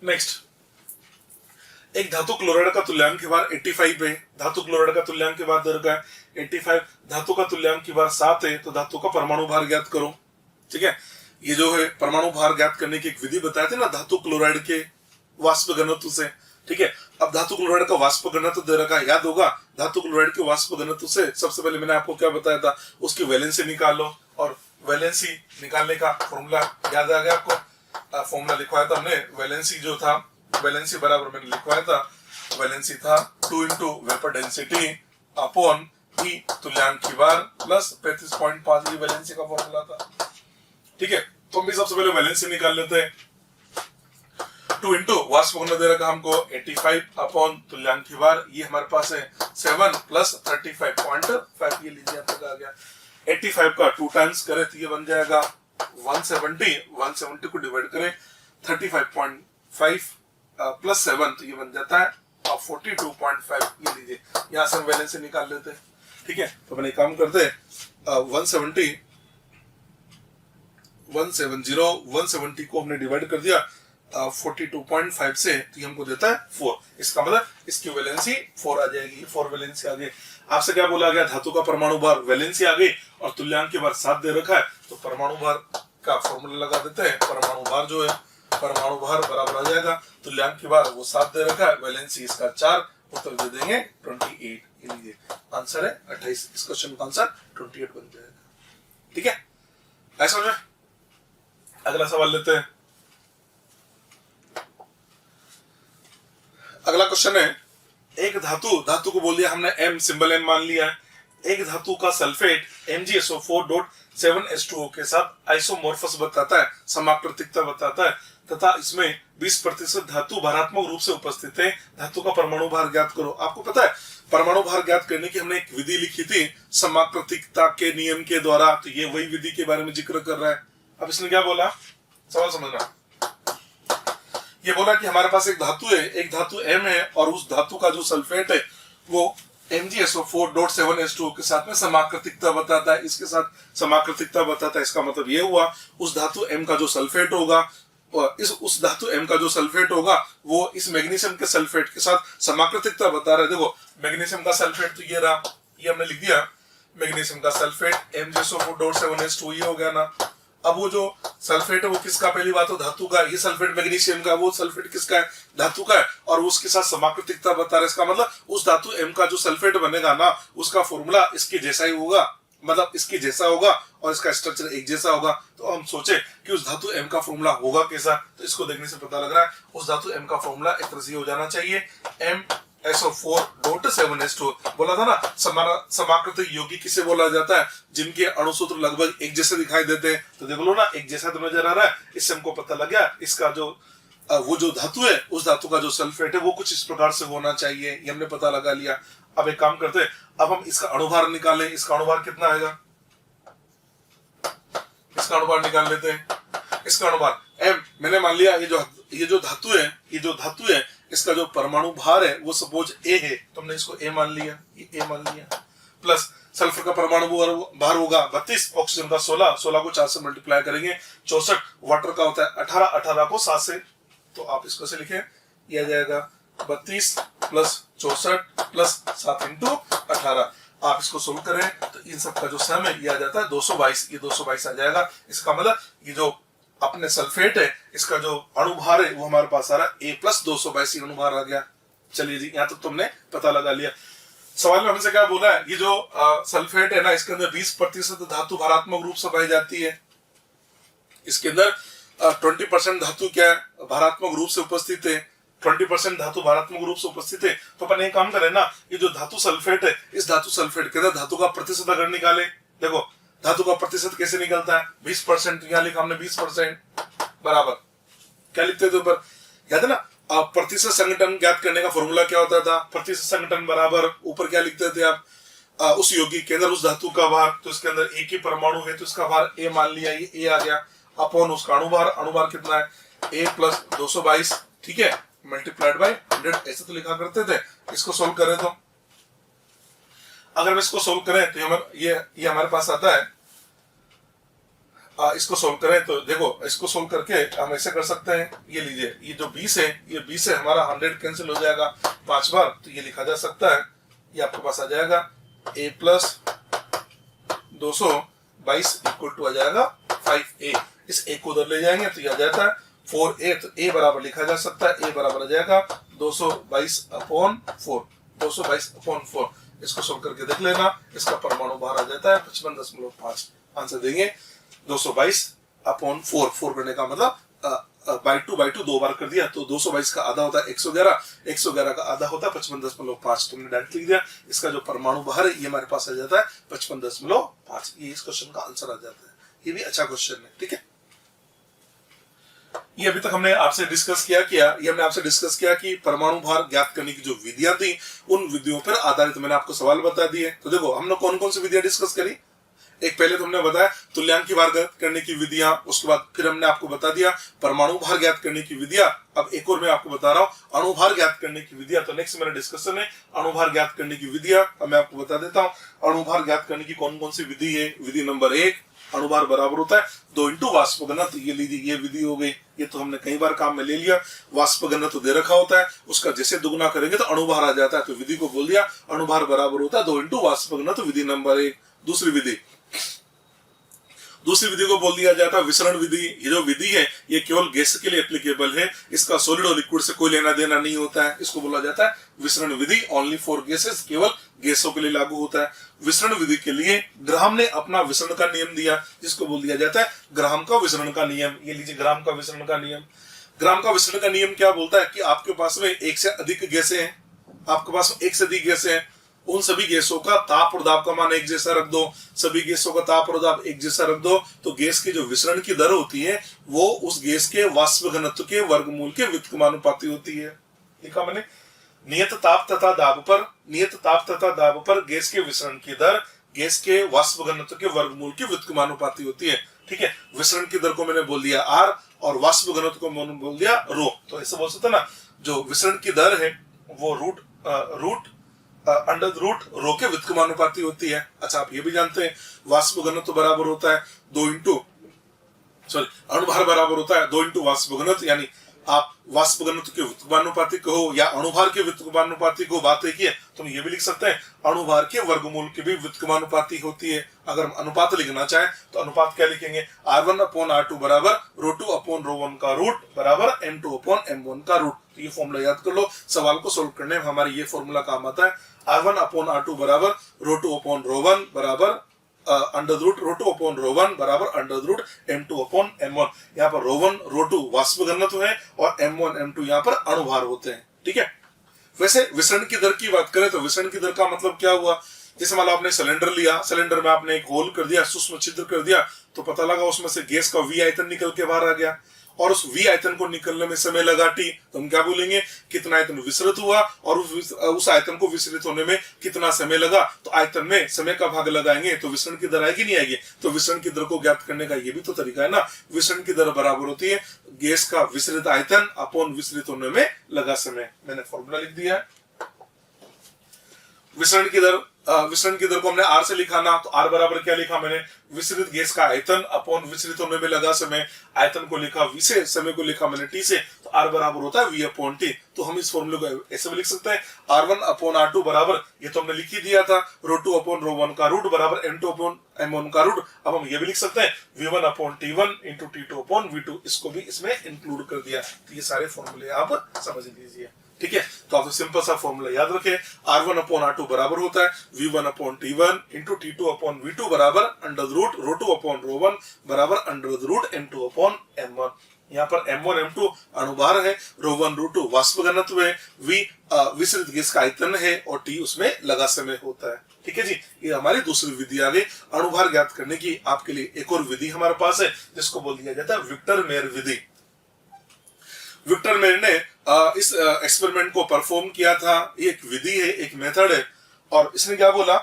नेक्स्ट, एक धातु क्लोराइड का तुल्यांक की बार 85 है। धातु क्लोराइड का तुल्यांक की बार दे रखा है 85। धातु का तुल्यांक की बार 7 है, तो धातु का परमाणु भार ज्ञात करो। ठीक है, ये जो है परमाणु भार ज्ञात करने की एक विधि बताई थी ना, धातु क्लोराइड के वाष्प घनत्व से। ठीक है, अब धातु क्लोराइड का वाष्प घनत्व दे रखा है, याद होगा दातु क्लोराइड के वाष्प घनत्व से सबसे पहले मैंने आपको क्या बताया था, उसकी वैलेंसी निकाल लो, और वैलेंसी निकालने का फॉर्मूला याद आ गया आपको? फॉर्मूला लिखवाया था हमने, वैलेंसी जो था, वैलेंसी बराबर मैंने लिखवाया था, वैलेंसी था 2 इंटू वेपर डेंसिटी अपॉन ई तुल्यांक की बार प्लस 35.5, ये वैलेंसी का फॉर्मूला था। ठीक है, तो हम भी सबसे पहले वैलेंसी निकाल लेते हैं। 2 इंटू वाष्प घनत्व दे रखा हमको 85 अपॉन तुल्यांक की बार, ये हमारे पास है 7 प्लस 35.5, ये लीजिए आप तक आ गया। 85 का 2 टाइम्स करें तो ये बन जाएगा 170 को डिवाइड करें 35.5 प्लस 7 तो ये बन जाता है 42.5, ये लीजिए यहाँ से हम वैलेंस से निकाल लेते हैं। ठीक है, तो अपने काम करते हैं 170 को हमने डिवाइड कर दिया 42.5 से, तो ये हमको देता है 4। इसका मतलब इसकी वैलेंसी 4 आ जाएगी, 4 वैलेंसी आ गई। आपसे क्या बोला गया, धातु का परमाणु भार वैलेंसी आ गई और तुल्यांक के बार 7 दे रखा है, तो परमाणु भार का फॉर्मूला लगा देते हैं। परमाणु भार जो है, परमाणु भार बराबर आ जाएगा तुल्यांक के बार वो 7 दे रखा है, वैलेंसी इसका 4, उत्तर दे देंगे 28। ये लीजिए आंसर है 28, इस क्वेश्चन का आंसर 28 बन जाएगा। ठीक है, ऐसा समझे। अगला सवाल लेते हैं। अगला क्वेश्चन है, एक धातु को बोल दिया हमने M, सिंबल M मान लिया है। एक धातु का सल्फेट MgSO4.7H2O के साथ आइसोमॉर्फस बताता है, समाकृतिकता बताता है, तथा इसमें 20% धातु भारात्मक रूप से उपस्थित है। धातु का परमाणु भार ज्ञात करो। आपको पता है परमाणु भार ज्ञात करने की हमने एक विधि लिखी थी समाकृतिकता के नियम के द्वारा, तो ये वही विधि के बारे में जिक्र कर रहा है। अब इसने क्या बोला, सवाल समझना। ये बोला कि हमारे पास एक धातु है, एक धातु M है और उस धातु का जो सल्फेट है वो MgSO4.7H2O के साथ में समाकृतिकता बताता है, इसके साथ समाकृतिकता बताता है। इसका मतलब ये हुआ उस धातु M का जो सल्फेट होगा, उस धातु M का जो सल्फेट होगा वो इस मैग्नीशियम के सल्फेट के साथ समाकृतिकता बता रहा है। देखो मैग्नीशियम का सल्फेट तो ये रहा, ये हमने लिख दिया मैग्नीशियम का सल्फेट MgSO4.7H2O, ये हो गया ना। अब वो जो सल्फेट है वो किसका, पहली बात तो धातु का, ये सल्फेट मैग्नीशियम का, वो सल्फेट किसका है, धातु का है, और उसके साथ समाकृतिकता बता रहा है। इसका मतलब उस धातु M का जो सल्फेट बनेगा ना, उसका फॉर्मूला इसके जैसा ही होगा, मतलब इसके जैसा होगा और इसका स्ट्रक्चर एक जैसा होगा। तो हम सोचे कि उस धातु M का फॉर्मूला होगा कैसा, तो इसको देखने से पता लग रहा है उस धातु M का फॉर्मूला एक तरह से हो जाना चाहिए MgSO4.7H2O। बोला था ना समाकृतिक यौगिक किसे बोला जाता है, जिनके अणुसूत्र लगभग एक जैसे दिखाई देते हैं। तो देख लो ना, एक जैसा तो नजर आ रहा है, इससे हमको पता लग गया इसका जो वो जो धातु है, उस धातु का जो सल्फेट है वो कुछ इस प्रकार से होना चाहिए, ये हमने पता लगा लिया। अब एक काम करते हैं, अब हम इसका अणुभार निकालें। इसका अणुभार कितना आएगा, इसका अणुभार निकाल लेते हैं। इसका अणुभार M, मैंने मान लिया ये जो धातु है इसका जो परमाणु भार है वो सपोज A है, तो हमने इसको A मान लिया, ये A मान लिया, प्लस सल्फर का परमाणु भार होगा 32, ऑक्सीजन का 16 को 4 से मल्टीप्लाई करेंगे 64, वाटर का होता है 18 को 7 से, तो आप इसको से लिखें, यह आ जाएगा 32 प्लस 64 प्लस 7 इंटू 18। आप इसको सोल्व करें तो इन सब का जो सम है ये आ जाता है 222, ये 222 आ जाएगा। इसका मतलब ये जो अपने सल्फेट है इसका जो अणुभार है वो हमारे पास आ रहा है A प्लस 222 अणुभार आ गया। चलिए जी, यहाँ तक तुमने पता लगा लिया। सवाल में हमसे क्या बोला है, ये जो सल्फेट है ना, इसके अंदर 20% धातु भारात्मक रूप से पाई जाती है। इसके अंदर 20% धातु क्या है, भारात्मक रूप से उपस्थित है, 20% धातु भारात्मक रूप से उपस्थित है। तो अपन एक काम करें ना, ये जो धातु सल्फेट है, इस धातु सल्फेट के अंदर धातु का प्रतिशत अगर निकाले, देखो धातु का प्रतिशत कैसे निकलता है, 20%, यहाँ लिखा हमने 20% बराबर क्या लिखते थे ऊपर, याद है ना, प्रतिशत संगठन ज्ञात करने का फॉर्मूला क्या होता था, प्रतिशत संगठन बराबर ऊपर क्या लिखते थे आप, उस यौगिक के अंदर उस धातु का भार, तो इसके अंदर एक ही परमाणु है तो इसका भार A मान लिया, ये A आ गया, अपॉन उसका अणुभार कितना है A प्लस 222, ठीक है, मल्टीप्लाइड बाय 100, ऐसे तो लिखा करते थे। इसको सोल्व करें तो, अगर हम इसको सोल्व करें तो ये हमारे पास आता है, इसको सोल्व करें तो देखो, इसको सोल्व करके हम ऐसे कर सकते हैं, ये लीजिए, ये जो 20 है, ये 20 है, हमारा 100 कैंसिल हो जाएगा 5 बार, तो ये लिखा जा सकता है, ये आपके पास आ जाएगा A प्लस 222 इक्वल टू आ जाएगा 5A। इस A को उधर ले जाएंगे तो ये आ जाता है 4A, तो A बराबर लिखा जा सकता है, A बराबर आ जाएगा 222/4। इसको सोल्व करके देख लेना, इसका परमाणु भार आ जाता है 55.5। आंसर देंगे 222/4। 4 करने का मतलब बाई टू 2 बार कर दिया, तो 222 का आधा होता है 111 का आधा होता है 55.5। तुमने डायरेक्ट लिख दिया, इसका जो परमाणु भार है ये हमारे पास आ जाता है 55.5। ये इस क्वेश्चन का आंसर आ जाता है। ये भी अच्छा क्वेश्चन है, ठीक है। ये अभी तक हमने आपसे डिस्कस किया कि परमाणु भार ज्ञात करने की जो विधियां थी उन विधियों पर आधारित मैंने आपको सवाल बता दिए। तो देखो हमने कौन कौन सी विधियां डिस्कस करी। एक पहले तो हमने बताया तुल्यांक भार ज्ञात करने की विधियां, उसके बाद फिर हमने आपको बता दिया परमाणु भार ज्ञात करने की विधियां। अब एक और मैं आपको बता रहा हूं अणुभार ज्ञात करने की विधियां। तो नेक्स्ट मेरा डिस्कशन है अणुभार ज्ञात करने की विधियां। अब मैं आपको बता देता हूं अणुभार ज्ञात करने की कौन कौन सी विधि है। विधि नंबर 1, अणुभार बराबर होता है 2 इंटू वाष्प घनत्व। ये लीजिए ये विधि हो गई, ये तो हमने कई बार काम में ले लिया। वाष्प घनत्व दे रखा होता है, उसका जैसे दुगुना करेंगे तो अणुभार आ जाता है, तो विधि को बोल दिया अणुभार बराबर होता है 2 इंटू वाष्प घनत्व। विधि नंबर 1। दूसरी विधि को बोल दिया जाता है विसरण विधि। ये जो विधि है ये केवल गैस के लिए एप्लीकेबल है, इसका सॉलिड और लिक्विड से कोई लेना देना नहीं होता है। इसको बोला जाता है विसरण विधि, ओनली फॉर गैसेस, केवल गैसों के लिए लागू होता है। विसरण विधि के लिए ग्राहम ने अपना विसरण का नियम दिया, जिसको बोल दिया जाता है ग्राहम का विसरण का नियम। ये लीजिए ग्राहम का विसरण का नियम। ग्राहम का विसरण का नियम क्या बोलता है कि आपके पास में एक से अधिक गैसें हैं, आपके पास एक से अधिक गैसें हैं, उन सभी गैसों का ताप और दाब का मान एक जैसा रख दो, सभी गैसों का ताप और दाब एक जैसा रख दो, तो गैस की जो विसरण की दर होती है वो उस गैस के वाष्प घनत्व के वर्गमूल के व्युत्क्रमानुपाती होती है। लिखा मैंने नियत ताप तथा दाब पर गैस के विसरण की दर गैस के वाष्प घनत्व के वर्गमूल के व्युत्क्रमानुपाती होती है। ठीक है, विसरण की दर को मैंने बोल दिया R और वाष्प घनत्व को मैंने बोल दिया रो। तो ऐसे बोल सकते ना, जो विसरण की दर है वो अंडर रूट रो के व्युत्क्रमानुपाती होती है। अच्छा, आप ये भी जानते हैं वाष्प घनत्व बराबर होता है अणुभार बराबर होता है 2 इंटू वाष्प घनत्व। यानी आप वाष्प घनत्व के व्युत्क्रमानुपाती कहो या अणुभार के व्युत्क्रमानुपाती को, बात एक ही है। तो हम ये भी लिख सकते हैं अणुभार के वर्गमूल की भी व्युत्क्रमानुपाती होती है। अगर हम अनुपात लिखना चाहें तो अनुपात क्या लिखेंगे, R1/R2 बराबर ρ2/ρ1 का रूट बराबर M2/M1 का रूट। तो ये फॉर्मूला याद कर लो, सवाल को सोल्व करने में हमारे ये फॉर्मूला काम आता है। R1/R2 बराबर ρ2/ρ1 बराबर √ρ2/ρ1 बराबर √M2/M1। यहाँ पर ρ1 ρ2 वाष्प घनत्व है और M1 M2 यहाँ पर अणुभार होते हैं। ठीक है, वैसे विसरण की दर की बात करें तो विसरण की दर का मतलब क्या हुआ, जैसे मान लो आपने सिलेंडर लिया, सिलेंडर में आपने एक होल कर दिया, सूक्ष्म छिद्र कर दिया, तो पता लगा उसमें से गैस का V आयतन निकल के बाहर आ गया और उस V आयतन को निकलने में समय लगा T। तो हम क्या बोलेंगे, कितना आयतन विसरित हुआ और उस आयतन को विसरित होने में कितना समय लगा। तो आयतन में समय का भाग लगाएंगे तो विसरण की दर आएगी नहीं आएगी। तो विसरण की दर को ज्ञात करने का ये भी तो तरीका है ना। विसरण की दर बराबर होती है गैस का विसरित आयतन अपॉन विसरित होने में लगा समय। मैंने फॉर्मूला लिख दिया है। विसरण की दर को हमने R से लिखा ना, तो R बराबर क्या लिखा मैंने, विसरित गैस का आयतन अपॉन विसरित होने में लगा समय। आयतन को लिखा V से, समय को लिखा मैंने T से, तो R बराबर होता है V/T। तो हम इस फॉर्मूले को ऐसे भी लिख सकते हैं R1/R2 बराबर, ये तो हमने लिख ही दिया था, ρ2/ρ1 का रूट बराबर M2/M1 का रूट। अब हम ये भी लिख सकते हैं V1/T1 इंटू T2/V2। इसको भी इसमें इंक्लूड कर दिया। तो ये सारे फॉर्मूले आप समझ लीजिए। ठीक है, तो आप सिंपल सा फॉर्मूला याद रखें, R1/R2 बराबर होता है V1/T1 इंटू T2/V2 बराबर √ρ2/ρ1 बराबर √M2/M1। यहाँ पर M1 M2 अणुभार है, ρ1 ρ2 वाष्प घनत्व है, V विसरित गैस का आयतन है और T उसमें लगा समय होता है। ठीक है जी, ये हमारी दूसरी विधि आ गई अणुभार ज्ञात करने की। आपके लिए एक और विधि हमारे पास है जिसको बोल दिया जाता है विक्टर मेयर विधि। विक्टर मेयर ने इस एक्सपेरिमेंट को परफॉर्म किया था। ये एक विधि है, एक मेथड है, और इसने क्या बोला,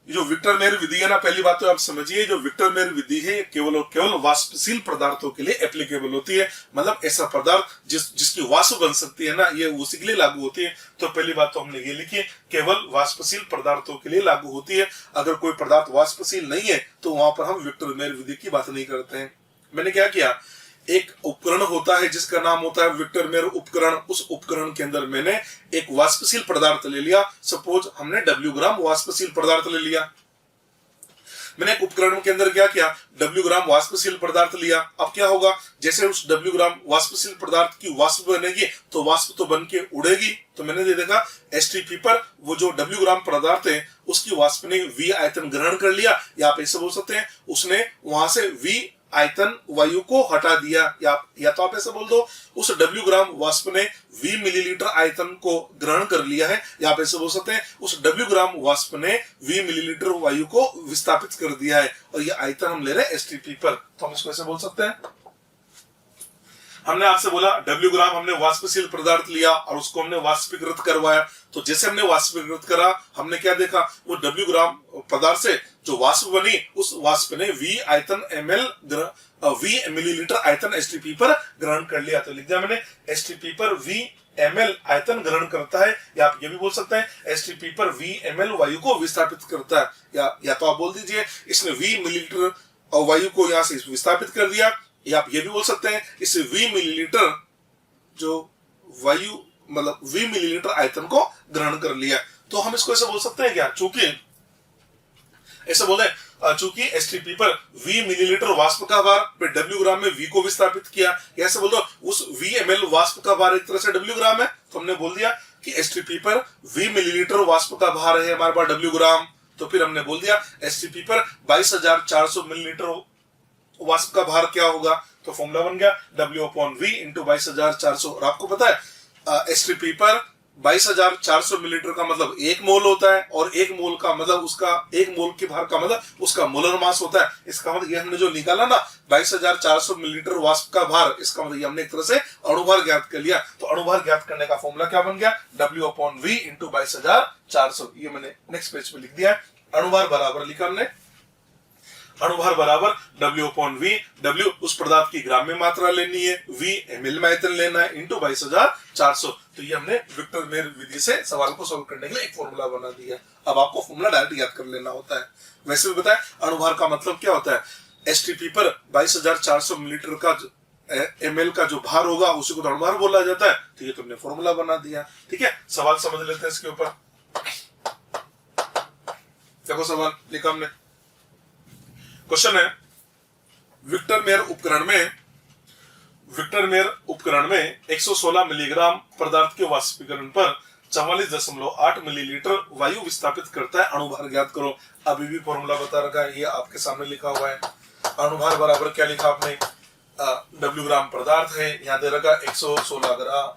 जो विक्टर मेयर विधि है ना, पहली बात तो आप समझिए, जो विक्टर मेयर विधि है केवल और केवल वाष्पशील पदार्थों के लिए एप्लीकेबल होती है। मतलब ऐसा पदार्थ जिसकी वाष्प बन सकती है ना, ये उसी के लिए लागू होती है। तो पहली बात तो हमने ये लिखी, केवल वाष्पशील पदार्थों के लिए लागू होती है। अगर कोई पदार्थ वाष्पशील नहीं है तो वहां पर हम विक्टर मेयर विधि की बात नहीं करते हैं। मैंने क्या किया, एक उपकरण होता है जिसका नाम होता है विक्टर मेयर उपकरण। उस उपकरण के अंदर मैंने एक वाष्पशील पदार्थ ले लिया। सपोज हमने W ग्राम वाष्पशील पदार्थ ले लिया। मैंने एक उपकरण के अंदर क्या किया, W ग्राम वाष्पशील पदार्थ लिया। अब क्या होगा, जैसे उस W ग्राम वाष्पशील पदार्थ की वाष्प बनेगी तो वाष्प तो बन के उड़ेगी। तो मैंने ये देखा STP पर वो जो W ग्राम पदार्थ है उसकी वाष्प ने V आयतन ग्रहण कर लिया, या आप ऐसे बोल सकते हैं उसने वहां से V आयतन वायु को हटा दिया, या तो आप ऐसे बोल दो उस W ग्राम वाष्प ने V मिलीलीटर आयतन को ग्रहण कर लिया है, या आप ऐसे बोल सकते हैं उस W ग्राम वाष्प ने V मिलीलीटर वायु को विस्थापित कर दिया है, और ये आयतन हम ले रहे हैं STP पर। तो हम इसको ऐसे बोल सकते हैं। हमने आपसे बोला W ग्राम हमने वाष्पशील पदार्थ लिया और उसको हमने वाष्पीकृत करवाया। तो जैसे हमने वाष्पीकृत करा हमने क्या देखा, वो W ग्राम पदार्थ से जो वाष्प बनी उस वाष्प ने V आयतन V मिलीलीटर आयतन H2P पर ग्रहण कर लिया। तो लिख दिया मैंने H2P पर V ml आयतन ग्रहण करता है, या आप ये भी बोल सकते हैं H2P पर V ml वायु को विस्थापित करता है, या तो आप बोल दीजिए इसने V मिलीलीटर और वायु को यहां से विस्थापित कर दिया, या आप ये भी बोल सकते हैं इसे V मिलीलीटर जो वायु मतलब V मिलीलीटर आयतन को ग्रहण कर लिया। तो हम इसको ऐसे बोल सकते हैं क्या, चूंकि ऐसे बोले चूंकि H2P पर V मिलीलीटर वाष्प का भार फिर W ग्राम में V को विस्थापित किया, ऐसे बोल दो उस V ml वाष्प का भार एक तरह से W ग्राम है। तो हमने बोल दिया कि H2P पर V मिलीलीटर वाष्प का भार है हमारे पास W ग्राम, तो फिर हमने बोल दिया H2P पर 22,400 मिलीलीटर वाष्प का भार क्या होगा। तो फॉर्मूला बन गया W/V × 22,400। और आपको पता है H2P पर 22,400 मिलीलीटर का मतलब 1 मोल होता है, और 1 मोल का मतलब उसका 1 मोल के भार का मतलब उसका मोलर मास होता है। इसका मतलब ये हमने जो निकाला ना 22,400 मिलीलीटर वाष्प का भार, इसका मतलब ये हमने एक तरह से अणुभार ज्ञात कर लिया। तो अणुभार ज्ञात करने का फॉर्मूला क्या बन गया, W/V × 22,400। ये मैंने नेक्स्ट पेज पे लिख दिया है। अणुभार बराबर लिखा हमने, अणुभार बराबर W/V, W उस पदार्थ की ग्राम में मात्रा लेनी है, V ml में आयतन लेना है इंटू 22,400। तो ये हमने विक्टर मेयर विधि से सवाल को सोल्व करने के लिए एक फॉर्मूला बना दिया। अब आपको फॉर्मूला डायरेक्ट याद कर लेना होता है। वैसे भी बताएं अणुभार का मतलब क्या होता है, H2P पर 22,400 मिलीलीटर का ml का जो भार होगा उसी को अणुभार बोला जाता है। तो ये तुमने फॉर्मूला बना दिया। ठीक है, सवाल समझ लेते हैं इसके ऊपर। देखो सवाल लिखा हमने, क्वेश्चन है विक्टर मेयर उपकरण में 116 मिलीग्राम पदार्थ के वाष्पीकरण पर 44.8 मिलीलीटर वायु विस्थापित करता है, अणुभार ज्ञात करो। अभी भी फॉर्मूला बता रखा है, ये आपके सामने लिखा हुआ है। अणुभार बराबर क्या लिखा आपने, W ग्राम पदार्थ है, यहाँ दे रखा 116 ग्राम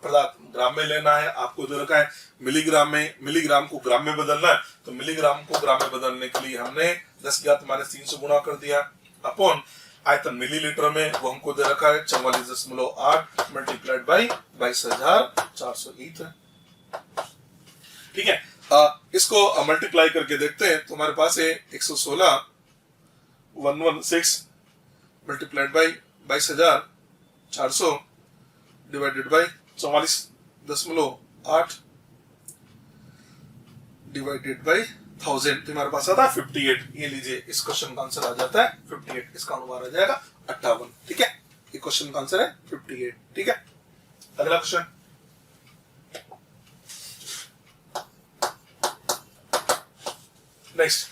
पदार्थ ग्राम में लेना है, आपको दे रखा है मिलीग्राम में, मिलीग्राम को ग्राम में बदलना है। तो मिलीग्राम को ग्राम में बदलने के लिए हमने 10⁻³ से गुणा कर दिया अपॉन आयतन मिलीलीटर में, वो हमको दे रखा है 44.8 मल्टीप्लाइड बाई 22,400 लीटर। ठीक है, इसको मल्टीप्लाई करके देखते हैं तो हमारे पास है 116 116 multiplied by 22,400 divided by 44.8 divided by 1000, तो हमारे पास आता है 58। ये लीजिए इस क्वेश्चन का आंसर आ जाता है 58, इसका अनुमान आ जाएगा 58। ठीक है, ये क्वेश्चन का आंसर है 58। ठीक है, अगला क्वेश्चन, नेक्स्ट,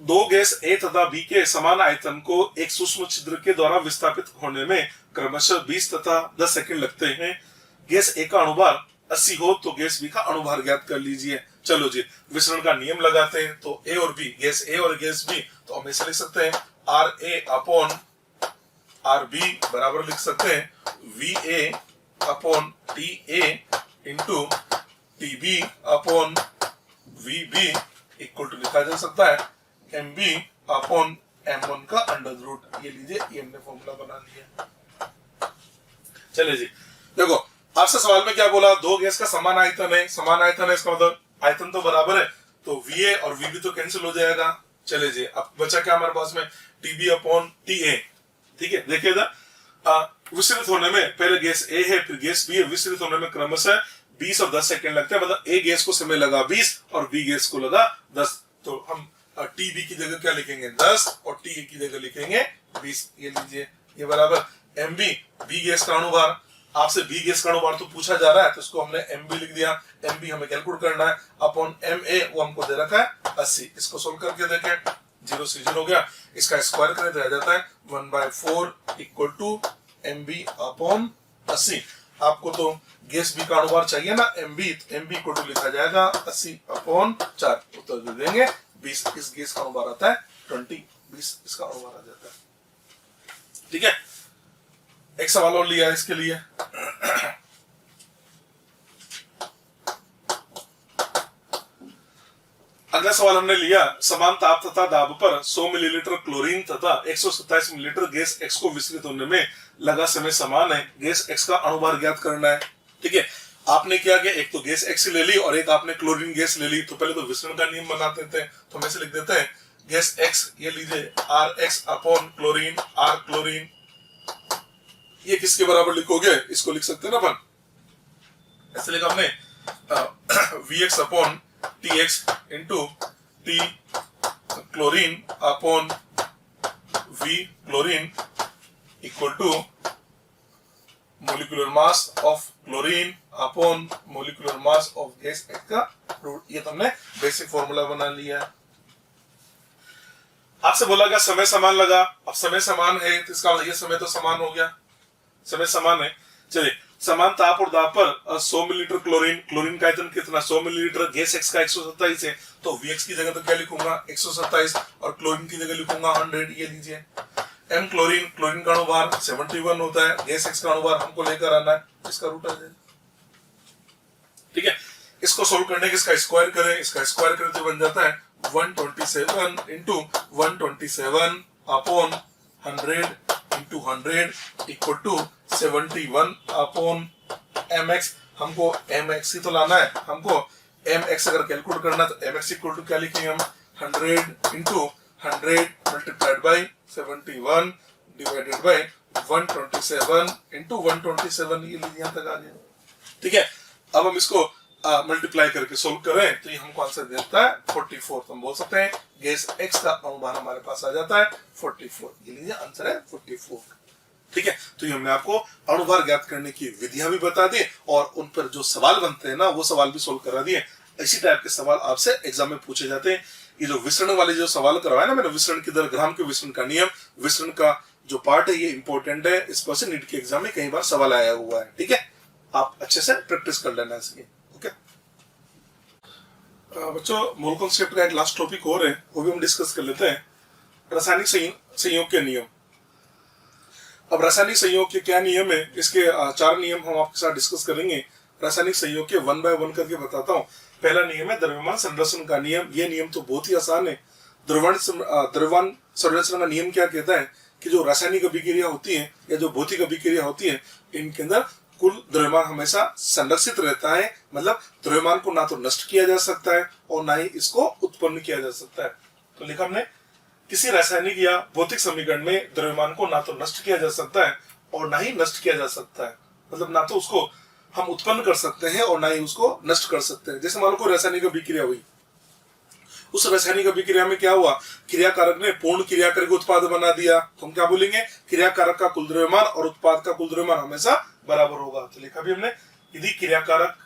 दो गैस A तथा B के समान आयतन को एक सूक्ष्म छिद्र के द्वारा विस्थापित होने में क्रमशः 20 तथा 10 सेकंड लगते हैं। गैस A का अणुभार 80 हो तो गैस B का अणुभार ज्ञात कर लीजिए। चलो जी, विसरण का नियम लगाते हैं। तो A और B, गैस A और गैस B, तो हम ऐसे लिख सकते हैं RA अपॉन RB बराबर लिख सकते हैं VA upon TA into TB upon VB equal to लिखा जा सकता है MB अपॉन M1 का अंडर रूट। ये लीजिए, ये हमने फॉर्मूला बना लिया। चलिए जी, देखो आपसे सवाल में क्या बोला, दो गैस का समान आयतन है, समान आयतन है इसका मतलब आयतन तो बराबर है, तो VA और VB तो कैंसिल हो जाएगा। चले जी, अब बचा क्या हमारे पास में, TB अपॉन TA। ठीक है, देखिए विस्तृत होने में पहले गैस A है फिर गैस B है, विस्तृत होने में क्रमशः 20 और 10 सेकंड लगते हैं। मतलब A गैस को समय लगा 20 और B गैस को लगा 10। तो हम TB की जगह क्या लिखेंगे 10 और TA की जगह लिखेंगे 20। ये लीजिए, ये बराबर MB, B गैस का अणुभार, आपसे B गैस का अणुभार तो पूछा जा रहा है तो इसको हमने MB लिख दिया, MB हमें कैलकुलेट करना है, अपॉन MA वो हमको दे रखा है 80। इसको सोल्व करके देखें, 0 से 0 हो गया, इसका स्क्वायर करें तो आ जाता है 1/4 इक्वल टू MB अपॉन 80। आपको तो गैस B का अणुभार चाहिए ना MB, तो MB इक्वल टू लिखा जाएगा 80 अपॉन 4, उत्तर दे देंगे 20। इस गैस का अणुभार आता है 20, 20 इसका अणुभार आ जाता है। ठीक है, एक सवाल और लिया इसके लिए। अगला सवाल हमने लिया, समान ताप तथा दाब पर 100 मिलीलीटर क्लोरीन तथा 127 मिलीलीटर गैस X को विस्तृत होने में लगा समय समान है, गैस एक्स का अणुभार ज्ञात करना है। ठीक है, आपने क्या किया, एक तो गैस एक्स ले ली और एक आपने क्लोरीन गैस ले ली। तो पहले तो विसरण का नियम बनाते थे, तो हम ऐसे लिख देते हैं गैस एक्स, ये लीजिए R X upon chlorine, R chlorine. ये किसके बराबर लिखोगे, इसको लिख सकते हैं ना अपन, ऐसे लिखा हमने V X upon T X into T chlorine upon V chlorine equal to molecular mass of chlorine upon molecular mass of gas X का रूट। ये तुमने बेसिक फॉर्मूला बना लिया है। आपसे बोला गया समय समान लगा, अब समय समान है तो इसका मतलब ये समय तो समान हो गया, समय समान है। चलिए, समान ताप और दाब पर 100 मिलीलीटर क्लोरीन, क्लोरीन का आयतन कितना 100 मिलीलीटर, गैस एक्स का 127 है, तो Vx की जगह तो क्या लिखूंगा 127 और क्लोरीन की जगह लिखूंगा 100। ये लीजिए एम क्लोरीन, क्लोरीन का अणुभार 71 होता है, गैस एक्स का अणुभार हमको लेकर आना है, इसका रूट आ जाएगा। ठीक है, इसको सोल्व करने के इसका स्क्वायर करें, इसका स्क्वायर करें तो बन जाता है 127 into 127 upon 100 into 100 equal to 71 upon mx। हमको mx ही तो लाना है, हमको mx अगर कैलकुलेट करना है तो mx इक्वल टू क्या लिखेंगे हम 100 into 100 multiplied by 71 divided by 127 into 127। ये लीजिए यहाँ तक आ गया। ठीक है, अब हम इसको मल्टीप्लाई करके सोल्व करें तो ये हमको आंसर देता है 44। तो हम बोल सकते हैं गैस एक्स का अणुभार हमारे पास आ जाता है 44। ये लीजिए आंसर है 44। ठीक है, तो ये हमने आपको अणुभार ज्ञात करने की विधियां भी बता दी और उन पर जो सवाल बनते हैं ना वो सवाल भी सोल्व करा दिए। इसी टाइप के सवाल आपसे एग्जाम में पूछे जाते हैं। ये जो विसरण वाले जो सवाल करवाए ना मैंने, विसरण की दर, ग्राम के विसरण का नियम, विसरण का जो पार्ट है ये इंपॉर्टेंट है, इस पर से नीट के एग्जाम में कई बार सवाल आया हुआ है। ठीक है, आप अच्छे से प्रैक्टिस कर लेना इसकी। ओके बच्चों, मोल कॉन्सेप्ट का एक लास्ट टॉपिक और है, वो भी हम डिस्कस कर लेते हैं, रासायनिक संयोग के नियम। अब रासायनिक संयोग के क्या नियम है, इसके 4 नियम हम आपके साथ डिस्कस करेंगे। रासायनिक संयोग के 1 बाय 1 करके बताता हूँ। पहला नियम है द्रव्यमान संरक्षण का नियम। ये नियम तो बहुत ही आसान है। द्रव्यमान संरक्षण का नियम क्या कहता है कि जो रासायनिक अभिक्रिया होती है या जो भौतिक अभिक्रिया होती है, इनके अंदर कुल द्रव्यमान हमेशा संरक्षित रहता है। मतलब द्रव्यमान को ना तो नष्ट किया जा सकता है और ना ही इसको उत्पन्न किया जा सकता है। तो लिखा हमने किसी रासायनिक या भौतिक समीकरण में द्रव्यमान को ना तो नष्ट किया जा सकता है और ना ही नष्ट किया जा सकता है। मतलब ना तो उसको हम उत्पन्न कर सकते हैं और ना ही उसको नष्ट कर सकते हैं। जैसे मान लो कोई रासायनिक अभिक्रिया हुई, उस रासायनिक अभिक्रिया में क्या हुआ, क्रियाकारक ने पूर्ण क्रियाकारक उत्पाद बना दिया, तो हम क्या बोलेंगे क्रियाकारक का कुल द्रव्यमान और उत्पाद का कुल द्रव्यमान हमेशा बराबर होगा। तो लिखा भी हमने, यदि क्रियाकारक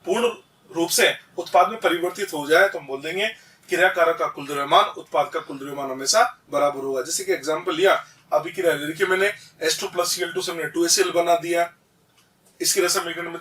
पूर्ण रूप से उत्पाद में परिवर्तित हो जाए तो हम बोल देंगे क्रियाकारक का कुल द्रव्यमान उत्पाद का कुल द्रव्यमान हमेशा बराबर होगा। जैसे कि एग्जांपल लिया, अभिक्रिया देखिए मैंने H2 + Cl2 से हमने 2HCl बना दिया। इसकी रासायनिक में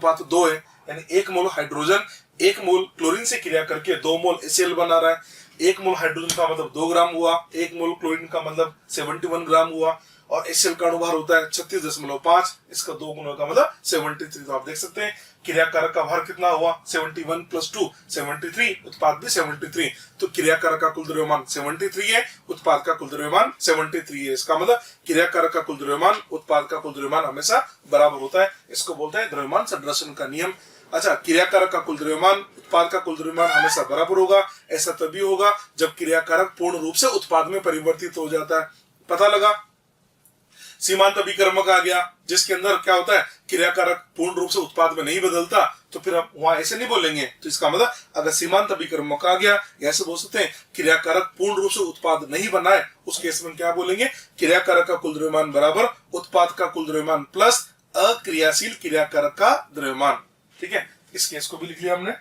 1:2 है, यानी 1 मोल हाइड्रोजन 1 मोल क्लोरीन से क्रिया करके 2 मोल HCl बना रहा है। 1 मोल हाइड्रोजन का मतलब 2 ग्राम हुआ, 1 मोल क्लोरीन का मतलब 71 ग्राम हुआ और HCl का अणुभार होता है 36.5, इसका 2 गुना का मतलब 73। तो आप देख सकते हैं क्रियाकारक का भार कितना हुआ 71 + 2 73, उत्पाद भी 73। तो क्रियाकारक का कुल द्रव्यमान 73 है, उत्पाद का कुल द्रव्यमान 73 है। इसका मतलब क्रियाकारक का कुल द्रव्यमान उत्पाद का कुल द्रव्यमान हमेशा बराबर होता है। इसको बोलते हैं द्रव्यमान संरक्षण का नियम। अच्छा, क्रियाकारक का कुल द्रव्यमान उत्पाद का कुल द्रव्यमान हमेशा बराबर होगा। ऐसा तभी होगा जब क्रियाकारक पूर्ण रूप से उत्पाद में परिवर्तित हो जाता है। पता लगा, सीमांत अभिकर्मक आ गया जिसके अंदर क्या होता है क्रियाकारक पूर्ण रूप से उत्पाद में नहीं बदलता, तो फिर हम वहां ऐसे नहीं बोलेंगे। तो इसका मतलब अगर सीमांत अभिकर्मक आ गया, ऐसे बोल सकते हैं क्रियाकारक पूर्ण रूप से उत्पाद नहीं बना है, उस केस में क्या बोलेंगे क्रियाकारक का कुल द्रव्यमान बराबर उत्पाद का कुल द्रव्यमान प्लस अक्रियाशील क्रियाकारक का द्रव्यमान। ठीक है, इस केस को भी लिख लिया हमने।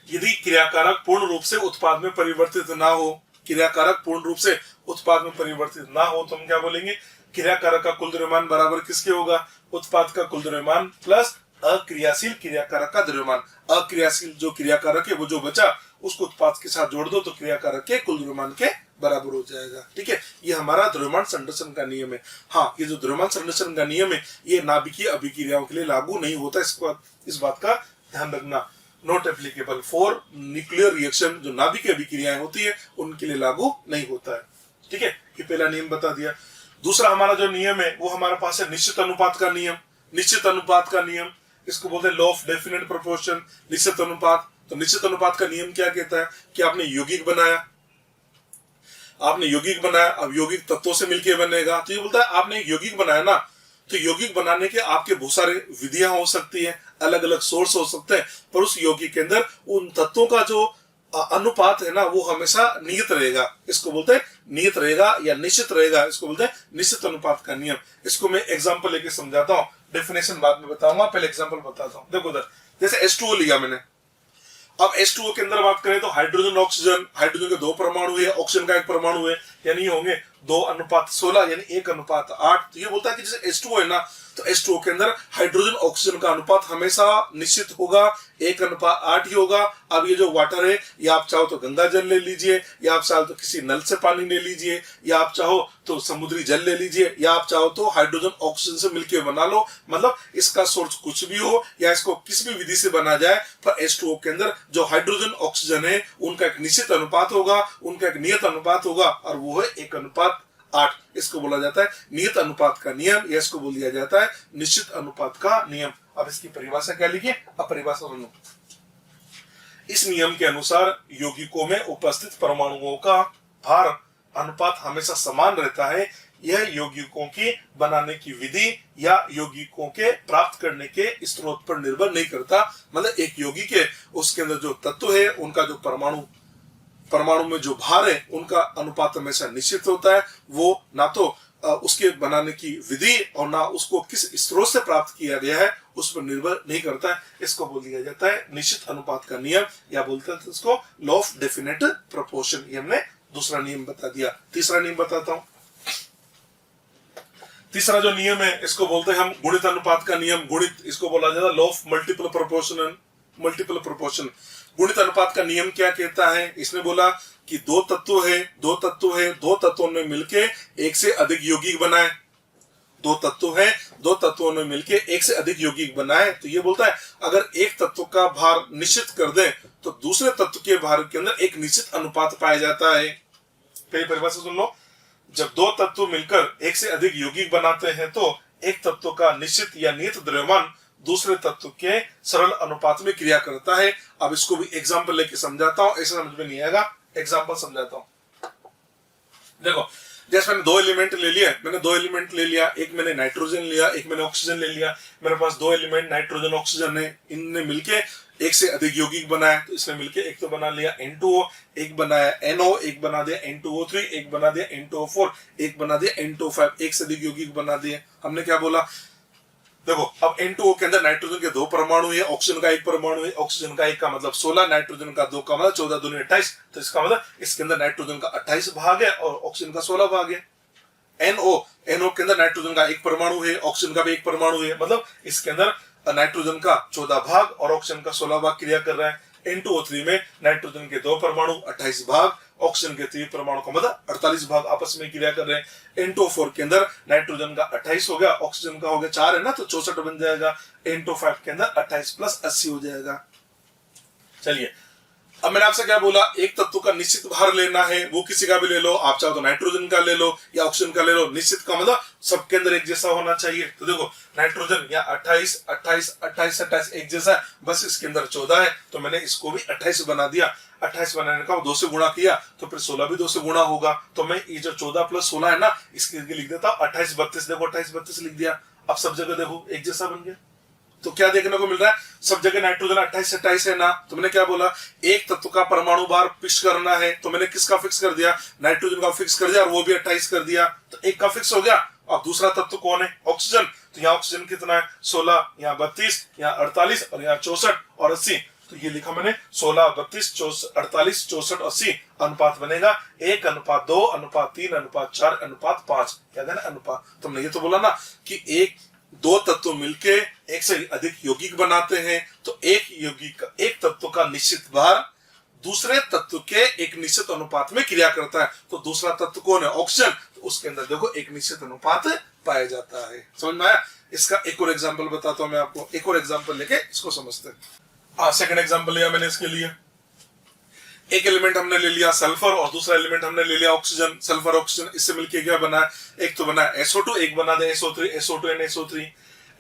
यदि क्रियाकारक पूर्ण रूप से उत्पाद में परिवर्तित ना हो, क्रियाकारक पूर्ण रूप से उत्पाद में परिवर्तित ना हो, तो हम क्या बोलेंगे क्रियाकारक का कुल द्रव्यमान बराबर किसके होगा उत्पाद का कुल द्रव्यमान प्लस अक्रियाशील क्रियाकारक का द्रव्यमान। अक्रियाशील जो क्रियाकारक है वो जो बचा उसको उत्पाद के साथ जोड़ दो तो क्रियाकारक के कुल द्रव्यमान के बराबर हो जाएगा। ठीक है, ये हमारा द्रव्यमान संरक्षण का नियम है। हाँ, ये जो द्रव्यमान संरक्षण का नियम है ये नाभिकीय अभिक्रियाओं के लिए लागू नहीं होता, इस बात का ध्यान रखना। Not applicable for nuclear reaction, जो नाभिकीय अभिक्रियाएं होती है उनके लिए लागू नहीं होता है। ठीक है, ये पहला नियम बता दिया। दूसरा हमारा जो नियम है वो हमारे पास है निश्चित अनुपात का नियम। निश्चित अनुपात का नियम, इसको बोलते हैं लॉ ऑफ डेफिनेट प्रोपोर्शन, निश्चित अनुपात। तो निश्चित अनुपात का नियम क्या कहता है कि आपने यौगिक बनाया, अब यौगिक तत्वों से मिलकर बनेगा। तो ये बोलता है आपने एक यौगिक बनाया ना, तो यौगिक बनाने के आपके बहुत सारे विधियां हो सकती है, अलग अलग सोर्स हो सकते हैं, पर उस यौगिक के अंदर उन तत्वों का जो अनुपात है ना वो हमेशा नियत रहेगा। इसको बोलते हैं नियत रहेगा या निश्चित रहेगा, इसको बोलते हैं निश्चित अनुपात का नियम। इसको मैं एग्जांपल लेके समझाता हूँ, डेफिनेशन बाद में बताऊंगा, पहले एग्जांपल बताता हूँ। देखो उधर जैसे H2O लिया मैंने, अब H2O के अंदर बात करें तो हाइड्रोजन ऑक्सीजन, हाइड्रोजन के 2 परमाणु है, ऑक्सीजन का 1 परमाणु है, यानी होंगे 2:16 यानी 1:8। तो ये बोलता है कि जैसे H2O है ना, तो H2O के अंदर हाइड्रोजन ऑक्सीजन का अनुपात हमेशा निश्चित होगा, 1:8 ही होगा। अब ये जो वाटर है, या आप चाहो तो गंगा जल ले लीजिए, या आप चाहो तो किसी नल से पानी ले लीजिए, या आप चाहो तो समुद्री जल ले लीजिए, या आप चाहो तो हाइड्रोजन ऑक्सीजन से मिलकर बना लो। मतलब इसका सोर्स कुछ भी हो या इसको किसी भी विधि से बना जाए, पर H2O के अंदर जो हाइड्रोजन ऑक्सीजन है उनका एक निश्चित अनुपात होगा, उनका एक नियत अनुपात होगा, और वो है 1:8। इसको बोला जाता है नियत अनुपात का नियम, या इसको बोल दिया जाता है निश्चित अनुपात का नियम। अब इसकी परिभाषा क्या लिखिए, अब परिभाषा सुनो। इस नियम के अनुसार यौगिकों में उपस्थित परमाणुओं का भार अनुपात हमेशा समान रहता है। यह यौगिकों की बनाने की विधि या यौगिकों के प्राप्त करने के स्रोत पर निर्भर नहीं करता। मतलब एक यौगिक है, उसके अंदर जो तत्व है, उनका जो परमाणु में जो भार है, उनका अनुपात हमेशा निश्चित होता है। वो ना तो उसके बनाने की विधि और ना उसको किस स्रोत से प्राप्त किया गया है उस पर निर्भर नहीं करता है। इसको बोल दिया जाता है निश्चित अनुपात का नियम, या बोलते हैं इसको लॉ ऑफ डेफिनेट प्रोपोर्शन। ये हमने दूसरा नियम बता दिया। तीसरा नियम बताता हूं। तीसरा जो नियम है इसको बोलते हैं हम गुणित अनुपात का नियम। गुणित, इसको बोला जाता है लॉ ऑफ मल्टीपल प्रोपोर्शन। गुणित अनुपात का नियम क्या कहता है? इसने बोला कि दो तत्वों ने मिलके एक से अधिक यौगिक बनाए। दो तत्वों ने मिलके एक से अधिक यौगिक बनाए। तो ये बोलता है अगर एक तत्व का भार निश्चित कर दें तो दूसरे तत्व के भार के अंदर एक निश्चित अनुपात पाया जाता है। पहली परिभाषा सुन लो। जब दो तत्व मिलकर एक से अधिक यौगिक बनाते हैं तो एक तत्व का निश्चित या नियत द्रव्यमान दूसरे तत्व के सरल अनुपात में क्रिया करता है। अब इसको भी एग्जाम्पल लेके समझाता हूं, ऐसा समझ में नहीं आएगा, एग्जाम्पल समझाता हूं। देखो, जैसे मैंने दो एलिमेंट ले लिया, एक मैंने नाइट्रोजन लिया, एक मैंने ऑक्सीजन ले लिया। मेरे पास दो एलिमेंट नाइट्रोजन ऑक्सीजन है, इनने मिलके एक से अधिक यौगिक बनाया। तो इसने मिलके एक तो बना लिया N2O, एक बनाया NO, एक बना दिया N2O3, एक बना दिया N2O4, एक बना दिया N2O5, एक से अधिक यौगिक बना दिए। हमने क्या बोला? देखो, अब N2O के अंदर नाइट्रोजन के दो परमाणु है, ऑक्सीजन का एक परमाणु है। ऑक्सीजन का एक का मतलब 16, नाइट्रोजन का दो का मतलब 14, दूनी 28। तो इसका मतलब इसके अंदर नाइट्रोजन का 28 भाग है और ऑक्सीजन का 16 भाग है। NO के अंदर नाइट्रोजन का एक परमाणु है, ऑक्सीजन का भी एक परमाणु है, मतलब इसके अंदर नाइट्रोजन का 14 भाग और ऑक्सीजन का 16 भाग क्रिया कर रहा है। N2O3 में नाइट्रोजन के दो परमाणु 28 भाग, ऑक्सीजन के 3 परमाणु का मतलब 48 भाग आपस में क्रिया कर रहे हैं। N2O4 के अंदर नाइट्रोजन का 28 हो गया, ऑक्सीजन का हो गया 4 है ना, तो 64 बन जाएगा। N2O5 के अंदर 28 + 80 हो जाएगा। चलिए, अब मैंने आपसे क्या बोला? एक तत्व का निश्चित भार लेना है, वो किसी का भी ले लो, आप चाहो तो नाइट्रोजन का ले लो या ऑक्सीजन का ले लो। निश्चित का मतलब सबके अंदर एक जैसा होना चाहिए। तो देखो, नाइट्रोजन या 28 एक जैसा है, बस इसके अंदर 14 है, तो मैंने इसको भी 28 बना दिया। 28 बनाने का 2 से गुणा किया तो फिर 16 भी 2 से गुणा होगा। तो मैं ये जो 14 + 16 है ना, इसके लिख देता हूँ 28 32। देखो 28 32 लिख दिया। अब सब जगह देखो एक जैसा बन गया। तो क्या देखने को मिल रहा है? सब जगह नाइट्रोजन 28 है ना। तो मैंने क्या बोला? एक तत्व का परमाणु भार फिक्स करना है, तो मैंने किसका फिक्स कर दिया? नाइट्रोजन का फिक्स कर दिया और वो भी 28 कर दिया। तो एक का फिक्स हो गया। अब दूसरा तत्व कौन है? ऑक्सीजन। तो यहाँ ऑक्सीजन कितना है? 16, यहाँ 32, यहाँ 48 और यहाँ 64 और 80। तो ये लिखा मैंने 16, 32, 48, 64, 80 अनुपात बनेगा 1:2, 3, 4, 5। क्या देना? अनुपात। तुमने ये तो बोला ना कि दो तत्व मिलके एक से अधिक यौगिक बनाते हैं, तो एक तत्व का निश्चित भार दूसरे तत्व के एक निश्चित अनुपात में क्रिया करता है। तो दूसरा तत्व कौन है? ऑक्सीजन। तो उसके अंदर देखो एक निश्चित अनुपात पाया जाता है। समझ में आया? इसका एक और एग्जांपल बताता हूं मैं आपको। एक और एग्जांपल लेके इसको समझते हैं। सेकंड एग्जांपल लिया मैंने इसके लिए। एक एलिमेंट हमने ले लिया सल्फर और दूसरा एलिमेंट हमने ले लिया ऑक्सीजन। सल्फर ऑक्सीजन, इससे मिलके क्या बना है, एक तो बना SO2, एक बना दे SO3, SO2 and SO3।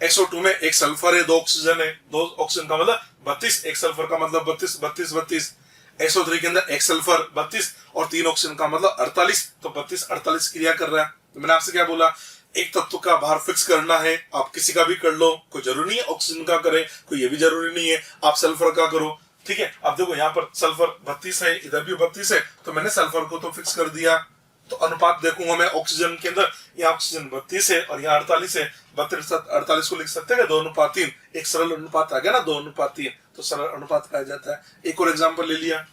SO2 में एक सल्फर है, दो ऑक्सीजन है, दो ऑक्सीजन का मतलब 32, एक सल्फर का मतलब 32, 32, 32। SO3 के अंदर एक सल्फर 32 और 3 ऑक्सीजन का मतलब 48, तो 32 48 क्रिया कर रहा है। तो मैंने आपसे क्या बोला, एक तत्व का भार फिक्स करना है, आप किसी का भी कर लो, कोई जरूरी नहीं है ऑक्सीजन का करे, कोई ये भी जरूरी नहीं है आप सल्फर का करो, ठीक है। अब देखो यहाँ पर सल्फर 32 है, इधर भी 32 है, तो मैंने सल्फर को तो फिक्स कर दिया। तो अनुपात देखूंगा मैं ऑक्सीजन के अंदर, यहाँ ऑक्सीजन 32 है और यहाँ 48 है, 32 48 को लिख सकते हैं 2:3, एक सरल अनुपात आ गया ना 2:3, तो सरल अनुपात पाया जाता है। एक और एग्जाम्पल ले लिया,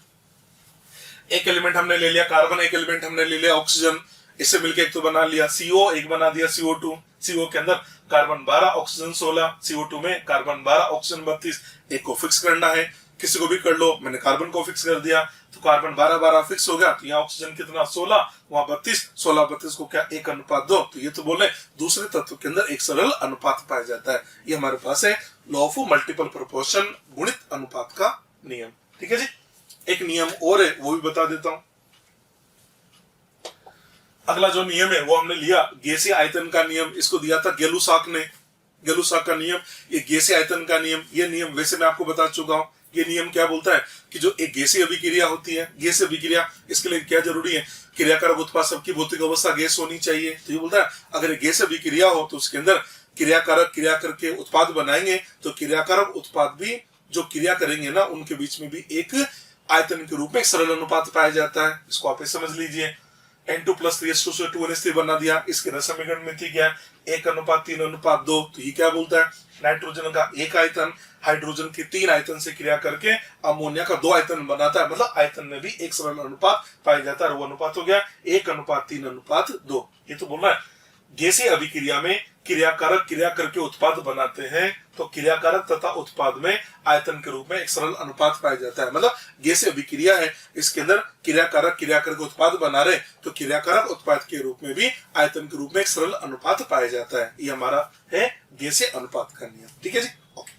एक एलिमेंट हमने ले लिया कार्बन, एक एलिमेंट हमने ले लिया ऑक्सीजन, इससे मिलकर एक तो बना लिया CO, एक बना दिया CO2। CO के अंदर कार्बन 12 ऑक्सीजन 16, CO2 में कार्बन 12 ऑक्सीजन 32, एक को फिक्स करना है, किसी को भी कर लो, मैंने कार्बन को फिक्स कर दिया, तो कार्बन 12 12 फिक्स हो गया, तो यहाँ ऑक्सीजन कितना 16, वहां 32, 16 32 को क्या 1:2, तो ये तो बोले दूसरे तत्व के अंदर एक सरल अनुपात पाया जाता है। ये हमारे पास है लॉ ऑफ मल्टीपल प्रोपोर्शन, गुणित अनुपात का नियम, ठीक है जी। एक नियम और है वो भी बता देता हूं। अगला जो नियम है वो हमने लिया गैसीय आयतन का नियम, इसको दिया था गेलुसाक ने, गेलुसाक का नियम, ये गैसीय आयतन का नियम। ये नियम वैसे मैं आपको बता चुका हूं। ये नियम क्या बोलता है कि जो एक गैसीय अभिक्रिया होती है, गैसीय अभिक्रिया, इसके लिए क्या जरूरी है, क्रियाकारक उत्पाद सबकी भौतिक अवस्था गैस होनी चाहिए। तो ये बोलता है अगर गैसीय अभिक्रिया हो तो उसके अंदर क्रियाकारक क्रिया करके उत्पाद बनाएंगे, तो क्रियाकारक उत्पाद भी जो क्रिया करेंगे ना उनके बीच में भी एक आयतन के रूप में एक सरल अनुपात पाया जाता है। इसको आप समझ लीजिए, N2 + 3 से 2N3 बना दिया, इसके रसमीकरण में थी क्या 1:3:2। तो ये क्या बोलता है, नाइट्रोजन का एक आयतन हाइड्रोजन के 3 आयतन से क्रिया करके अमोनिया का 2 आयतन बनाता है, मतलब आयतन में भी एक सरल अनुपात पाया जाता है। वो अनुपात हो गया 1:3:2। ये तो बोल रहा है गैसीय अभिक्रिया में क्रियाकारक क्रिया करके उत्पाद बनाते हैं, तो क्रियाकारक तथा उत्पाद में आयतन के रूप में एक सरल अनुपात पाया जाता है। मतलब गैसीय अभिक्रिया है, इसके अंदर क्रियाकारक क्रिया करके उत्पाद बना रहे, तो क्रियाकारक उत्पाद के रूप में भी आयतन के रूप में एक सरल अनुपात पाया जाता है। ये हमारा है गैसीय अनुपात का नियम, ठीक है जी। ओके।